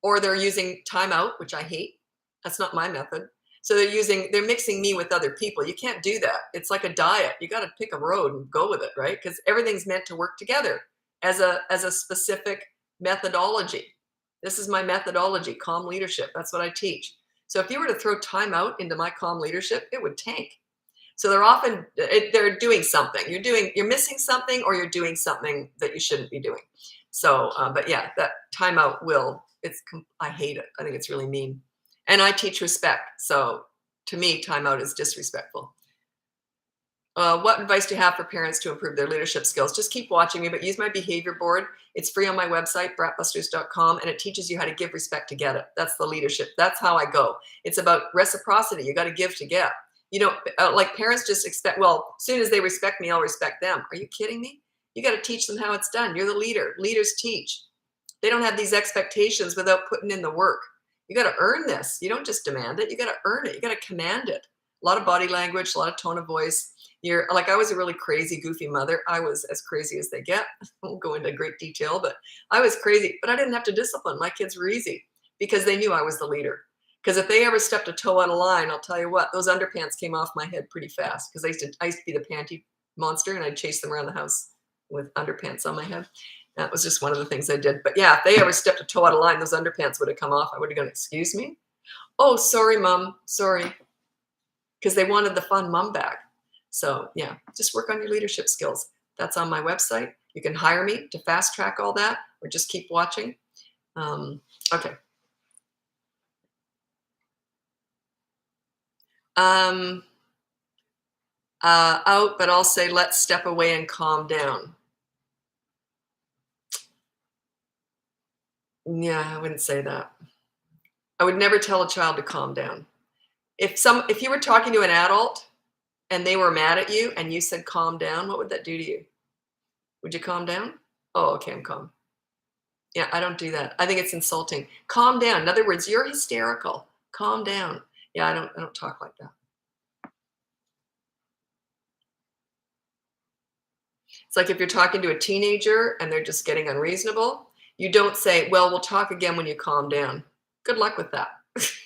or they're using timeout, which I hate. That's not my method. So they're mixing me with other people. You can't do that. It's like a diet. You got to pick a road and go with it, right? Because everything's meant to work together as a specific methodology. This is my methodology, calm leadership. That's what I teach. So if you were to throw timeout into my calm leadership, it would tank. So they're doing something. You're missing something, or you're doing something that you shouldn't be doing. So, but yeah, that timeout I hate it. I think it's really mean. And I teach respect. So to me, timeout is disrespectful. What advice do you have for parents to improve their leadership skills? Just keep watching me, but use my behavior board. It's free on my website, bratbusters.com, and it teaches you how to give respect to get it. That's the leadership. That's how I go. It's about reciprocity. You got to give to get. Like parents just expect, well, as soon as they respect me, I'll respect them. Are you kidding me? You got to teach them how it's done. You're the leader. Leaders teach. They don't have these expectations without putting in the work. You got to earn this. You don't just demand it. You got to earn it. You got to command it. A lot of body language, a lot of tone of voice. I was a really crazy, goofy mother. I was as crazy as they get. I won't go into great detail, but I was crazy. But I didn't have to discipline. My kids were easy because they knew I was the leader. Because if they ever stepped a toe out of line, I'll tell you what, those underpants came off my head pretty fast. Because I used to be the panty monster, and I'd chase them around the house with underpants on my head. That was just one of the things I did. But yeah, if they ever stepped a toe out of line, those underpants would have come off. I would have gone, excuse me? Oh, sorry, Mom. Sorry. Because they wanted the fun mom back. So yeah, just work on your leadership skills. That's on my website. You can hire me to fast track all that, or just keep watching. Okay. Out, but I'll say, let's step away and calm down. Yeah, I wouldn't say that. I would never tell a child to calm down. If you were talking to an adult and they were mad at you and you said calm down, what would that do to you? Would you calm down? Oh, okay, I'm calm. Yeah, I don't do that. I think it's insulting. Calm down. In other words, you're hysterical. Calm down. Yeah, I don't talk like that. It's like if you're talking to a teenager and they're just getting unreasonable, you don't say, well, we'll talk again when you calm down. Good luck with that.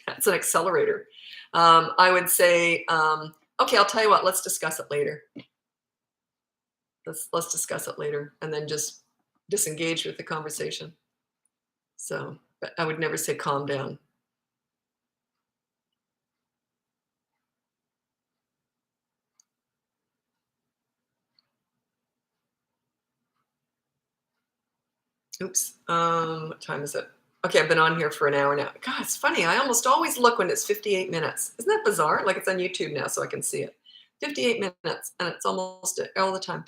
That's an accelerator. I would say, okay, I'll tell you what, let's discuss it later. Let's discuss it later, and then just disengage with the conversation. So, but I would never say calm down. Oops. What time is it? Okay, I've been on here for an hour now. God, it's funny. I almost always look when it's 58 minutes. Isn't that bizarre? Like it's on YouTube now, so I can see it. 58 minutes, and it's almost all the time.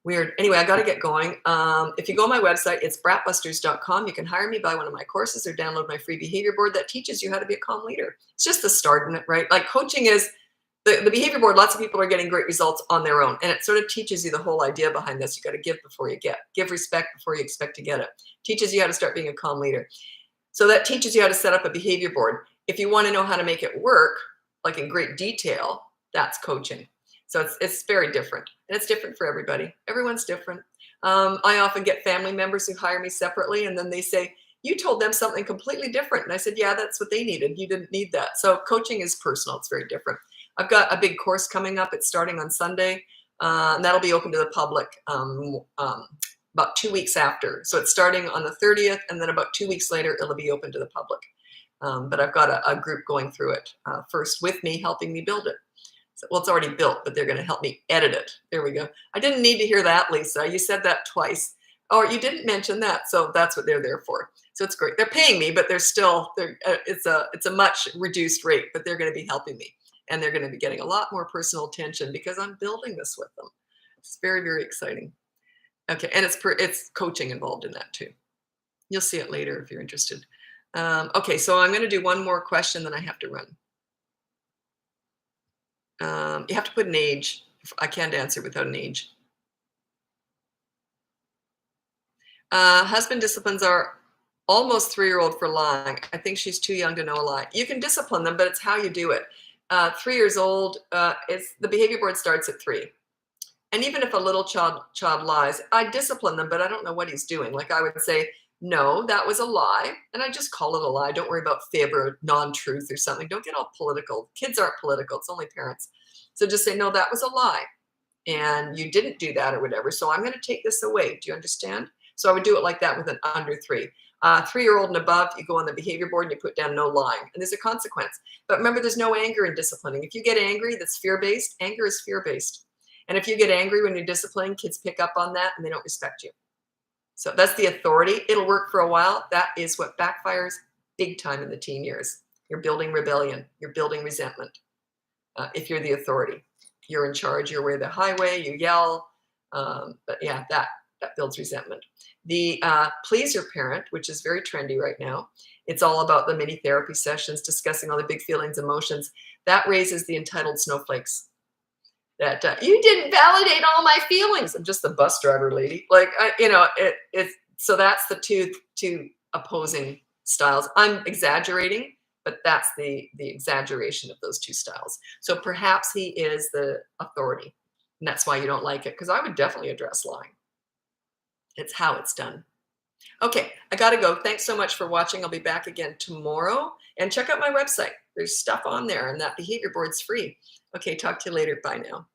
Weird. Anyway, I got to get going. If you go on my website, it's bratbusters.com. You can hire me, buy one of my courses, or download my free behavior board that teaches you how to be a calm leader. It's just the start in it, right? Like coaching is the behavior board. Lots of people are getting great results on their own, and it sort of teaches you the whole idea behind this. You got to give before you get. Give respect before you expect to get it. Teaches you how to start being a calm leader. So that teaches you how to set up a behavior board. If you want to know how to make it work, like in great detail, that's coaching. So it's very different, and it's different for everybody. Everyone's different. I often get family members who hire me separately, and then they say, you told them something completely different. And I said, yeah, that's what they needed. You didn't need that. So coaching is personal. It's very different. I've got a big course coming up. It's starting on Sunday, and that'll be open to the public about 2 weeks after. So it's starting on the 30th, and then about 2 weeks later, it'll be open to the public. But I've got a group going through it first with me, helping me build it. Well, it's already built, but they're going to help me edit it. There we go. I didn't need to hear that, Lisa. You said that twice. Or you didn't mention that. So that's what they're there for. So it's great. They're paying me, but it's a much reduced rate, but they're going to be helping me. and they're going to be getting a lot more personal attention because I'm building this with them. It's very, very exciting. Okay, and it's coaching involved in that too. You'll see it later if you're interested. Okay, so I'm going to do one more question, then I have to run. You have to put an age. I can't answer without an age. Husband disciplines our almost 3-year-old for lying. I think she's too young to know a lie. You can discipline them, but it's how you do it. 3 years old, the behavior board starts at 3. And even if a little child lies, I discipline them, but I don't know what he's doing. Like I would say, no, that was a lie. And I just call it a lie. Don't worry about fib or non-truth or something. Don't get all political. Kids aren't political. It's only parents. So just say, no, that was a lie. And you didn't do that or whatever. So I'm going to take this away. Do you understand? So I would do it like that with an under 3. 3-year-old and above, you go on the behavior board and you put down no lying. And there's a consequence. But remember, there's no anger in disciplining. If you get angry, that's fear-based. Anger is fear-based. And if you get angry when you're disciplining, kids pick up on that and they don't respect you. So that's the authority. It'll work for a while. That is what backfires big time in the teen years. You're building rebellion. You're building resentment. If you're the authority, you're in charge. You're where the highway. You yell. But yeah, that builds resentment. The please your parent, which is very trendy right now. It's all about the mini therapy sessions, discussing all the big feelings, emotions. That raises the entitled snowflakes. That you didn't validate all my feelings. I'm just the bus driver lady. Like, so that's the two opposing styles. I'm exaggerating, but that's the exaggeration of those two styles. So perhaps he is the authority, and that's why you don't like it, because I would definitely address lying. It's how it's done. Okay, I got to go. Thanks so much for watching. I'll be back again tomorrow. And check out my website. There's stuff on there, and that behavior board's free. Okay, talk to you later. Bye now.